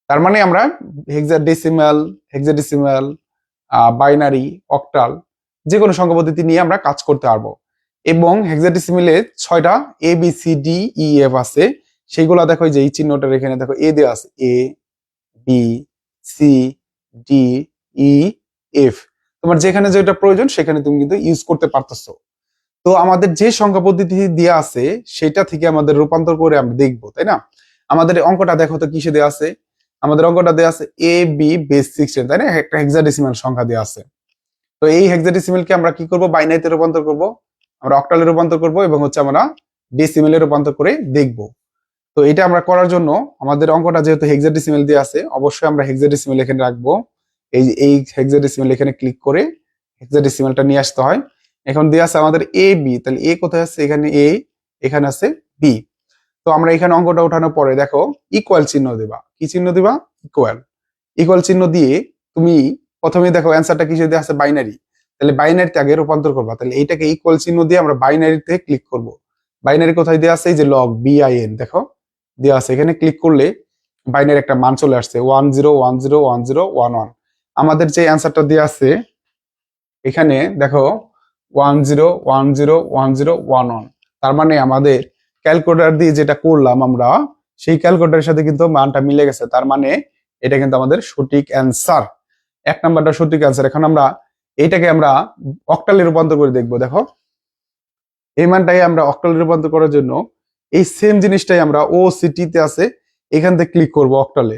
তার মানে আমরা হেক্সাডেসিমাল, হেক্সাডেসিমাল, বাইনারি, অক্টাল যে কোনো সংখ্যা পদ্ধতি নিয়ে আমরা কাজ করতে পারবো। এবং হেক্সাডেসিমালে 6টা A B C D E F আছে, সেইগুলা দেখো যে এই চিহ্নটার এখানে দেখো এ দেওয়া আছে, A B C D E F. তোমার যেখানে যেটা প্রয়োজন সেখানে তুমি কিন্তু ইউজ করতে পারতেছো। তো আমাদের যে সংখ্যা পদ্ধতি দেওয়া আছে সেটা থেকে আমাদের রূপান্তর করে আমরা দেখবো, তাই না? আমাদের অঙ্কটা দেখো তো কিসে দেওয়া আছে। আমাদের অঙ্কটা দেওয়া আছে এ বি বেস 16, তাই না? একটা হেক্সাডেসিমাল সংখ্যা দেওয়া আছে। তো এই হেক্সাডেসিমালকে আমরা কি করব, বাইনারিতে রূপান্তর করব, আমরা অক্টালে রূপান্তর করব, এবং হচ্ছে আমরা ডেসিমেলে রূপান্তর করে দেখব। তো এটা আমরা করার জন্য আমাদের অঙ্কটা যেহেতু হেক্সাডেসিমেল দিয়ে আছে, অবশ্যই আমরা হেক্সাডেসিমেল এখানে রাখবো। এই হেক্সাডেসিমেল এখানে ক্লিক করে হেক্সাডেসিমেলটা নিয়ে আসতে হয়। এখন দিয়ে আছে আমাদের এ বি, তাহলে এ কোথায় আছে? এখানে এ, এখানে আছে বি। তো আমরা এখানে অঙ্কটা ওঠানোর পরে দেখো ইকুয়াল চিহ্ন দিবা। কি চিহ্ন দিবা? ইকুয়াল। ইকুয়াল চিহ্ন দিয়ে তুমি প্রথমে দেখো অ্যান্সারটা কিসে দেওয়া আছে? বাইনারি। তাহলে বাইনারিতে আগে রূপান্তর করবা। তাহলে এইটাকে ইকুয়াল চিহ্ন দিয়ে আমরা বাইনারিতে ক্লিক করব। বাইনারি কোথায় দেওয়া আছে? এই যে লগ BIN, দেখো দেওয়া আছে। এখানে ক্লিক করলে বাইনারি একটা মান চলে আসছে 10101011। আমাদের যে অ্যান্সারটা দেওয়া আছে এখানে দেখো 10101011। তার মানে আমাদের ক্যালকুলেটর দিয়ে যেটা করলাম আমরা, সেই ক্যালকুলেটরের সাথে কিন্তু মানটা মিলে গেছে। তার মানে এটা কিন্তু আমাদের সঠিক অ্যান্সার। এক নাম্বারটা সঠিক অ্যান্সার। এখন আমরা এইটাকে আমরা অক্টালে রূপান্তর করে দেখবো। দেখো এই মানটাই আমরা অক্টালে রূপান্তর করার জন্য এই সেম জিনিসটাই আমরা OCT তে আছে, এখান থেকে ক্লিক করব অক্টালে।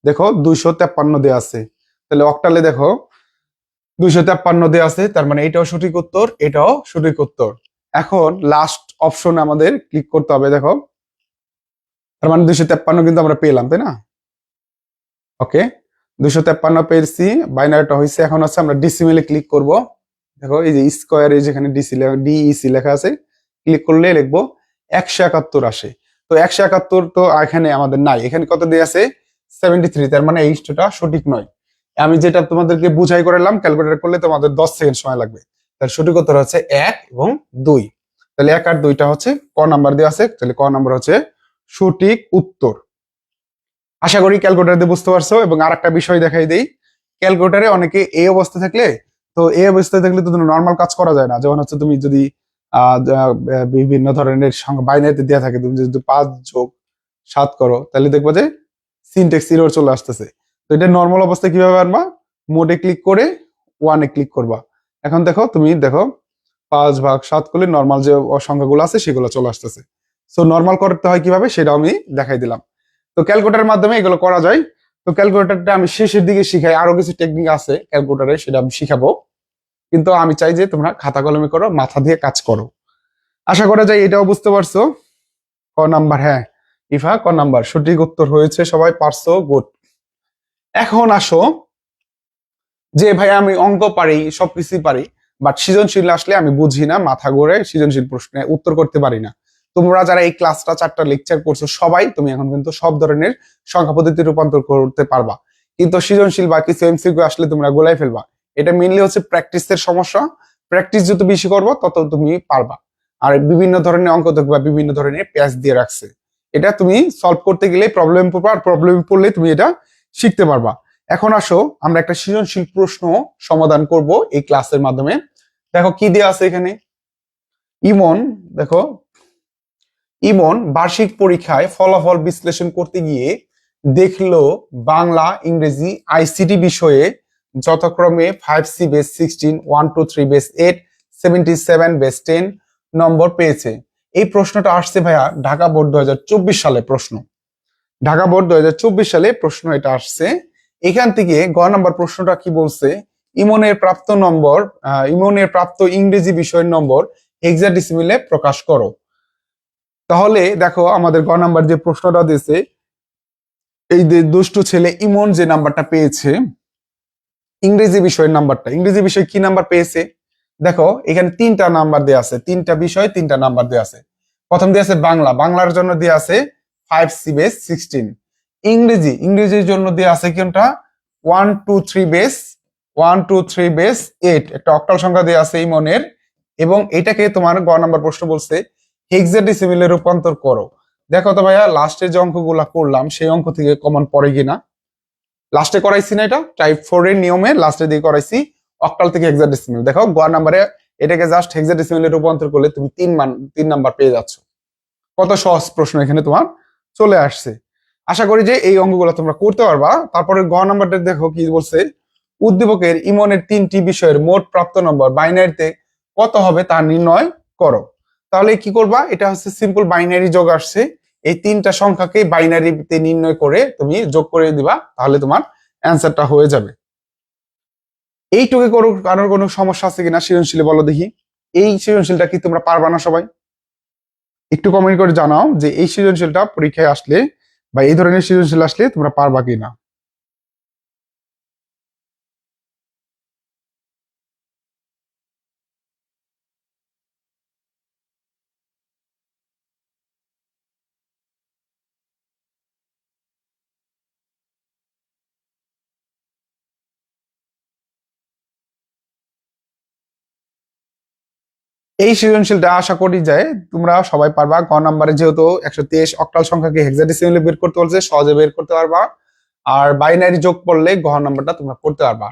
দেখো 253 দেওয়া আছে। তাহলে অক্টালে দেখো 253 দেওয়া আছে, তার মানে এটাও সঠিক উত্তর, এটাও সঠিক উত্তর। এখন লাস্ট অপশন আমাদের ক্লিক করতে হবে। দেখো তার মানে 253 কিন্তু আমরা পেলাম, তাই না? ওকে, 253 পেয়েছি, বাইনারিটা হয়েছে। এখন হচ্ছে আমরা ডিসিমেলে ক্লিক করব। দেখো এই যে স্কোয়ারে যেখানে DEC লেখা আছে, ক্লিক করলে লিখবো 171 আসে। তো 171 তো এখানে আমাদের নাই, এখানে কত দিয়ে আছে? 73। তার মানে এই টা সঠিক নয়। আমি যেটা তোমাদেরকে বুঝাই করালাম, ক্যালকুলেটর করলে তোমাদের 10 সেকেন্ড সময় লাগবে। তার সঠিক উত্তর হচ্ছে 1 এবং 2। তাহলে 1 আর 2টা হচ্ছে ক নাম্বার দেওয়া আছে, তাহলে ক নাম্বার হচ্ছে সঠিক উত্তর। আশা করি ক্যালকুলেটর দিয়ে বুঝতে পারছো। এবং আর একটা বিষয় দেখাই দেই, ক্যালকুলেটরে অনেকে এই অবস্থা থাকলে, তো এই অবস্থায় থাকলে তো নর্মাল কাজ করা যায় না। যেমন হচ্ছে তুমি যদি বিভিন্ন ধরনের সংখ্যা বাইনারিতে দেওয়া থাকে, তুমি যদি 5+7 করো, তাহলে দেখবো যে সিনট্যাক্স এরর চলে আসতেছে। তো এটা নর্মাল অবস্থায় কিভাবে আনবা? মোডে ক্লিক করে 1-এ ক্লিক করবা। এখন দেখো তুমি দেখো 5/7 করলে নর্মাল যে সংখ্যাগুলো আছে সেগুলো চলে আসতেছে। সো নর্মাল করতে হয় কিভাবে সেটা আমি দেখাই দিলাম। তো ক্যালকুলেটরের মাধ্যমে এগুলো করা যায়। তো ক্যালকুলেটরটা আমি শেষের দিকে শিখাই, আরো কিছু টেকনিক আছে ক্যালকুলেটরে, সেটা আমি শিখাবো। কিন্তু আমি চাই যে তোমরা খাতা কলমে করো, মাথা দিয়ে কাজ করো। আশা করা যায় এটাও বুঝতে পারছো। ক নাম্বার, হ্যাঁ ইফা ক নাম্বার সঠিক উত্তর হয়েছে, সবাই পারছো, গুড। এখন আসো যে ভাই আমি অঙ্ক পারি, সবকিছুই পারি, বাট সৃজনশীল আসলে আমি বুঝি না, মাথা ঘুরে সৃজনশীল প্রশ্নে উত্তর করতে পারি না। তোমরা যারা এই ক্লাসটা 4টা লেকচার করছো সবাই তুমি এখন কিন্তু সব ধরনের সংখ্যা পদ্ধতি রূপান্তর করতে পারবা, কিন্তু সৃজনশীল বা কিছু MCQ আসলে তোমরা গোলাই ফেলবা। এটা মেইনলি হচ্ছে প্র্যাকটিসের সমস্যা। প্র্যাকটিস যত বেশি করবো তত তুমি পারবা। আর বিভিন্ন ধরনের অঙ্ক দেখবা বিভিন্ন ধরনের প্যাচ দিয়ে রাখছে, এটা তুমি সলভ করতে গেলে প্রবলেম পড়বা, আর প্রবলেম পড়লে তুমি এটা শিখতে পারবা। এখন আসো আমরা একটা সৃজনশীল প্রশ্ন সমাধান করব এই ক্লাসের মাধ্যমে। দেখো কি দেওয়া আছে এখানে। ইমন, দেখো ইমন বার্ষিক পরীক্ষায় ফলাফল বিশ্লেষণ করতে গিয়ে দেখলো বাংলা, ইংরেজি, ICT বিষয়ে যথাক্রমে 5C বেস 16, 123 বেস 8, 77 বেস 10 নম্বর পেয়েছে। এই প্রশ্নটা আসছে ভাইয়া ঢাকা বোর্ড 2024 সালে প্রশ্ন। ঢাকা বোর্ড 2024 সালে প্রশ্ন এটা আসছে। এখান থেকে গ নাম্বার প্রশ্নটা কি বলছে? ইমনের প্রাপ্ত নম্বর, ইমনের প্রাপ্ত ইংরেজি বিষয়ের নম্বর হেক্সাডেসিমেলে প্রকাশ করো। তাহলে দেখো আমাদের গ নাম্বার যে প্রশ্নটা দিয়েছে, এই যে দুষ্টু ছেলে ইমন যে নাম্বারটা পেয়েছে, ইংরেজি বিষয়ের নাম্বারটা, ইংরেজি বিষয় কি নাম্বার পেয়েছে? দেখো এখানে 3টা নাম্বার দেওয়া আছে, 3টা বিষয় 3টা নাম্বার দেওয়া আছে। প্রথম দেওয়া আছে বাংলা, বাংলার জন্য দেওয়া আছে 5C বেস 16। ইংরেজির জন্য দেওয়া আছে কোনটা? 123 বেস 123 বেস 8, একটা অক্টাল সংখ্যা দেওয়া আছে ইমনের। এবং এটাকে তোমার গ নাম্বার প্রশ্ন বলছে হেক্সাডেসিমেলে রূপান্তর করো। দেখো তো ভাইয়া লাস্টের যে অঙ্কগুলা করলাম সেই অঙ্ক থেকে কমন পড়ে কিনা। লাস্টে করাইছি না, এটা টাইপ 4 এর নিয়মে লাস্টে দিয়ে করাইছি অক্টাল থেকে হেক্সাডেসিমেল। দেখো গ নাম্বারে এটাকে জাস্ট হেক্সাডেসিমেলে রূপান্তর করলে তুমি 3 নাম্বার পেয়ে যাচ্ছ। কত সহজ প্রশ্ন এখানে তোমার চলে আসছে। আশা করি যে এই অঙ্কগুলো তোমরা করতে পারবা। তারপরে গ নাম্বারটা দেখো কি বলছে, উদ্দীপকের ইমনের 3টি বিষয়ের মোট প্রাপ্ত নম্বর বাইনারিতে কত হবে তা নির্ণয় করো। তাহলে কি করবা? এটা হচ্ছে সিম্পল বাইনারি যোগ আসছে, এই 3টা সংখ্যাকে বাইনারিতে নির্ণয় করে তুমি যোগ করে দিবা, তাহলে তোমার অ্যান্সারটা হয়ে যাবে। এইটুকু করো, কারোর কোনো সমস্যা আছে কিনা সৃজনশীলে বলো দেখি। এই সৃজনশীলটা কি তোমরা পারবা না সবাই? একটু কমেন্ট করে জানাও যে এই সৃজনশীলটা পরীক্ষায় আসলে বা এই ধরনের সৃজনশীল আসলে তোমরা পারবা কিনা। এই সৃজনশীলটা আশা করি যে তোমরা সবাই পারবা। ক নাম্বারে যেহেতু 123 অক্টাল সংখ্যাকে হেক্সাডেসিমালে বের করতে বলছে, সহজে বের করতে পারবা। আর বাইনারি যোগ করলে ঘ নাম্বারটা তোমরা করতে পারবা।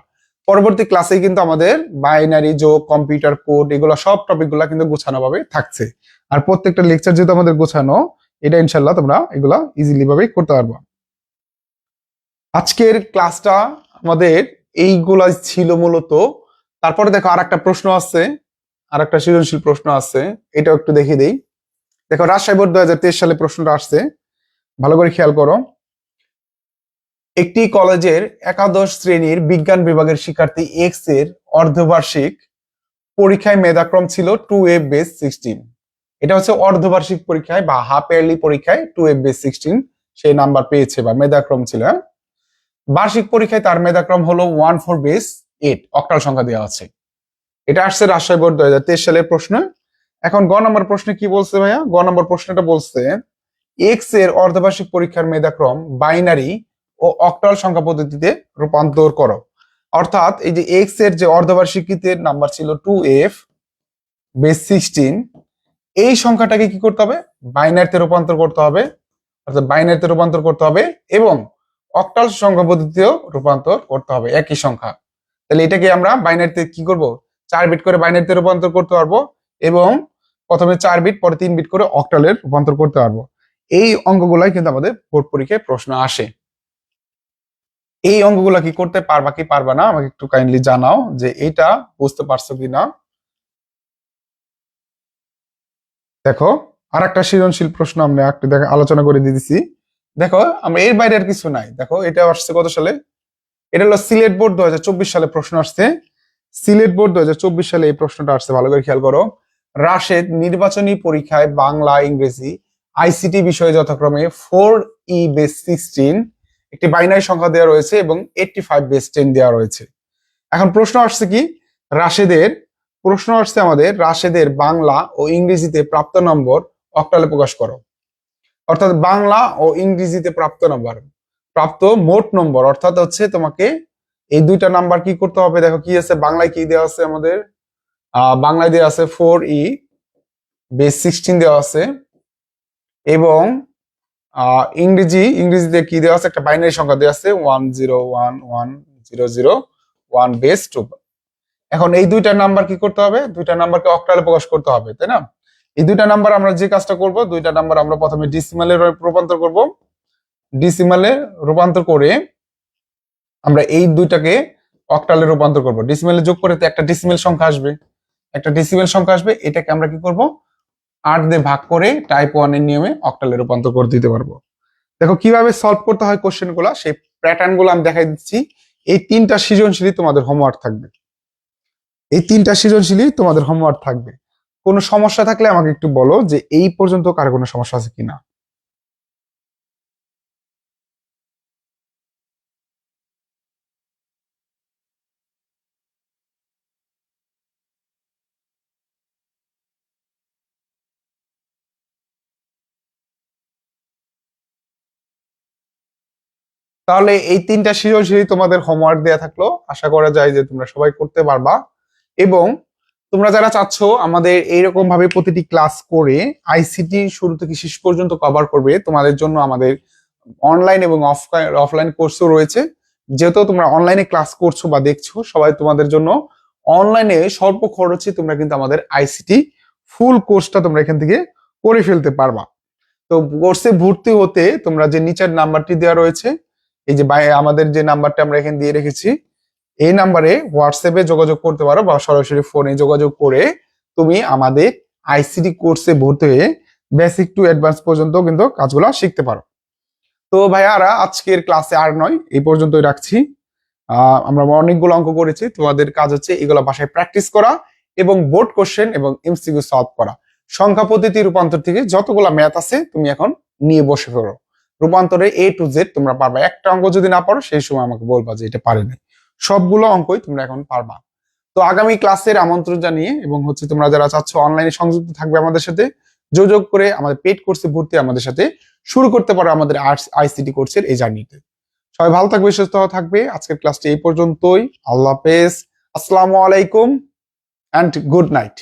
পরবর্তী ক্লাসে কিন্তু আমাদের বাইনারি যোগ, কম্পিউটার কোড, এগুলো সব টপিক গুলা কিন্তু গোছানো ভাবে থাকছে। আর প্রত্যেকটা লেকচার যেহেতু আমাদের গোছানো, এটা ইনশাল্লাহ তোমরা এগুলা ইজিলি ভাবে করতে পারবা। আজকের ক্লাসটা আমাদের এইগুলা ছিল মূলত। তারপরে দেখো আর একটা প্রশ্ন আছে, আর একটা সৃজনশীল প্রশ্ন আছে, এটাও একটু দেখিয়ে দেই। দেখো রাজশাহী বোর্ড 2023 সালে প্রশ্নটা আসছে, ভালো করে খেয়াল করো। একটি কলেজের একাদশ শ্রেণীর বিজ্ঞান বিভাগের শিক্ষার্থী এক্স এর অর্ধবার্ষিক পরীক্ষায় মেধাক্রম ছিল 2F বেস 16। এটা হচ্ছে অর্ধবার্ষিক পরীক্ষায় বা হাফ ইয়ারলি পরীক্ষায় 2F বেস 16 সেই নাম্বার পেয়েছে বা মেধাক্রম ছিল। বার্ষিক পরীক্ষায় তার মেধাক্রম হলো 14 বেস 8, অক্টাল সংখ্যা দেওয়া আছে। এটা আসছে রাজশাহী বোর্ড 2023 সালের প্রশ্ন। এখন গ নম্বর প্রশ্নে কি বলছে ভাইয়া? গ নম্বর প্রশ্নটা বলছে এক্স এর অর্ধবার্ষিক পরীক্ষার মেধাক্রম বাইনারি ও অক্টাল সংখ্যা পদ্ধতিতে রূপান্তর করো। অর্থাৎ এই যে এক্স এর যে অর্ধবার্ষিকীতে নাম্বার ছিল 2F বেস 16, এই সংখ্যাটাকে কি করতে হবে? বাইনারিতে রূপান্তর করতে হবে। অর্থাৎ বাইনারিতে রূপান্তর করতে হবে এবং অক্টাল সংখ্যা পদ্ধতিতেও রূপান্তর করতে হবে, একই সংখ্যা। তাহলে এটাকে আমরা বাইনারিতে কি করব? 4 বিট করে বাইনারিতে রূপান্তর করতে পারবো এবং প্রথমে 4 বিট, পরে 3 বিট করে অক্টালের রূপান্তর করতে পারবো। এই অঙ্কগুলাই কিন্তু আমাদের বোর্ড পরীক্ষায় প্রশ্ন আসে। এই অঙ্কগুলা কি করতে পারবা কি পারবা না আমাকে একটু কাইন্ডলি জানাও যে এটা বুঝতে পারছো কিনা। দেখো আর একটা সৃজনশীল প্রশ্ন আমরা একটু আলোচনা করে দিতেছি। দেখো আমরা এর বাইরে আর কিছু নাই। দেখো এটা আসছে কত সালে? এটা হলো সিলেট বোর্ড 2024 সালে প্রশ্ন আসছে। সিলেট বোর্ড 2024 সালে এই প্রশ্নটা আসছে, ভালো করে খেয়াল করো। রাশেদ নির্বাচনী পরীক্ষায় বাংলা, ইংরেজি, আইসিটি বিষয়ে যথাক্রমে 4E বেস 16 একটি বাইনারি সংখ্যা দেওয়া রয়েছে এবং 85 বেস 10 দেওয়া রয়েছে। এখন প্রশ্ন আসছে কি? রাশেদের প্রশ্ন আসছে আমাদের রাশেদের বাংলা ও ইংরেজিতে প্রাপ্ত নম্বর অক্টালে প্রকাশ করো। অর্থাৎ বাংলা ও ইংরেজিতে প্রাপ্ত নম্বর, প্রাপ্ত মোট নম্বর, অর্থাৎ হচ্ছে তোমাকে এই দুইটা নাম্বার কি করতে হবে। দেখো কি আছে বাংলায়, কি দেওয়া আছে আমাদের? বাংলায় দেওয়া আছে 4E বেস 16 দেওয়া আছে এবং ইংরেজিতে কি দেওয়া আছে? একটা বাইনারি সংখ্যা দেওয়া আছে 10110001 বেস 2। এখন এই দুইটা নাম্বার কি করতে হবে? দুইটা নাম্বারকে অক্টালে প্রকাশ করতে হবে, তাই না? এই দুইটা নাম্বার আমরা যে কাজটা করব, দুইটা নাম্বার আমরা প্রথমে ডিসিমালে রূপান্তর করব। ডিসিমালে রূপান্তর করে আমরা এই দুইটাকে অক্টালে রূপান্তর করব। ডিসিমালে যোগ করে তো একটা ডিসিমাল সংখ্যা আসবে, একটা ডিসিমাল সংখ্যা আসবে। এটাকে আমরা কি করব? 8 দিয়ে ভাগ করে টাইপ 1 এর নিয়মে অক্টালে রূপান্তর করে দিতে পারবো। দেখো কিভাবে সলভ করতে হয় কোশ্চেন গুলা, সেই প্যাটার্ন গুলো আমি দেখাই দিচ্ছি। এই তিনটা সৃজনশীলই তোমাদের হোমওয়ার্ক থাকবে, এই তিনটা সৃজনশীলই তোমাদের হোমওয়ার্ক থাকবে। কোনো সমস্যা থাকলে আমাকে একটু বলো যে এই পর্যন্ত কার কোনো সমস্যা আছে কিনা। তাহলে এই তিনটা সৃজনশীলই তোমাদের হোমওয়ার্ক দেয়া থাকলো, আশা করা যায় যে তোমরা সবাই করতে পারবা। এবং তোমরা যারা চাচ্ছ আমাদের এইরকম ভাবে প্রতিটি ক্লাস করে আইসিটি শুরু থেকে শেষ পর্যন্ত কভার করবে, তোমাদের জন্য আমাদের অনলাইন এবং অফলাইন কোর্সও রয়েছে। যেহেতু তোমরা অনলাইনে ক্লাস করছো বা দেখছো, সবাই তোমাদের জন্য অনলাইনে স্বল্প খরচে তোমরা কিন্তু আমাদের আইসিটি ফুল কোর্সটা তোমরা এখান থেকে করে ফেলতে পারবা। তো কোর্সে ভর্তি হতে তোমরা যে নিচের নাম্বারটি দেওয়া রয়েছে, এই যে আমাদের যে নাম্বারটা আমরা এখানে দিয়ে রেখেছি, এই নাম্বারে হোয়াটসঅ্যাপে যোগাযোগ করতে পারো বা সরাসরি ফোনে যোগাযোগ করে তুমি আমাদের আইসিটি কোর্সে ভর্তি হয়ে বেসিক টু অ্যাডভান্স পর্যন্ত কিন্তু কাজগুলো শিখতে পারো। তো ভাইয়ারা আজকের ক্লাসে আর নয়, এই পর্যন্তই রাখছি। আমরা অনেকগুলো অঙ্ক করেছি, তোমাদের কাজ হচ্ছে এগুলো বাসায় প্র্যাকটিস করা এবং বোর্ড কোশ্চেন এবং এমসিকিউ সলভ করা। সংখ্যা পদ্ধতি রূপান্তর থেকে যতগুলা ম্যাথ আছে তুমি এখন নিয়ে বসে পড়ো। রূপান্তরে A to Z তোমরা পারবা। একটা অঙ্ক যদি না পারো সেই সময় আমাকে বলবা যে এটা পারি নাই। সবগুলো অঙ্কই তোমরা এখন পারবা। তো আগামী ক্লাসের আমন্ত্রণ জানিয়ে এবং তোমরা যারা চাচ্ছ অনলাইনে সংযুক্ত থাকবে আমাদের সাথে, যোগাযোগ করে আমাদের পেইড কোর্সে ভর্তি আমাদের সাথে শুরু করতে পারো আমাদের আর্টস ICT কোর্সের এই জার্নিতে। সবাই ভালো থাকবে, সুস্থ থাকবে। আজকের ক্লাসটি এই পর্যন্তই। আল্লাহ হাফেজ, আসসালামু আলাইকুম অ্যান্ড গুড নাইট।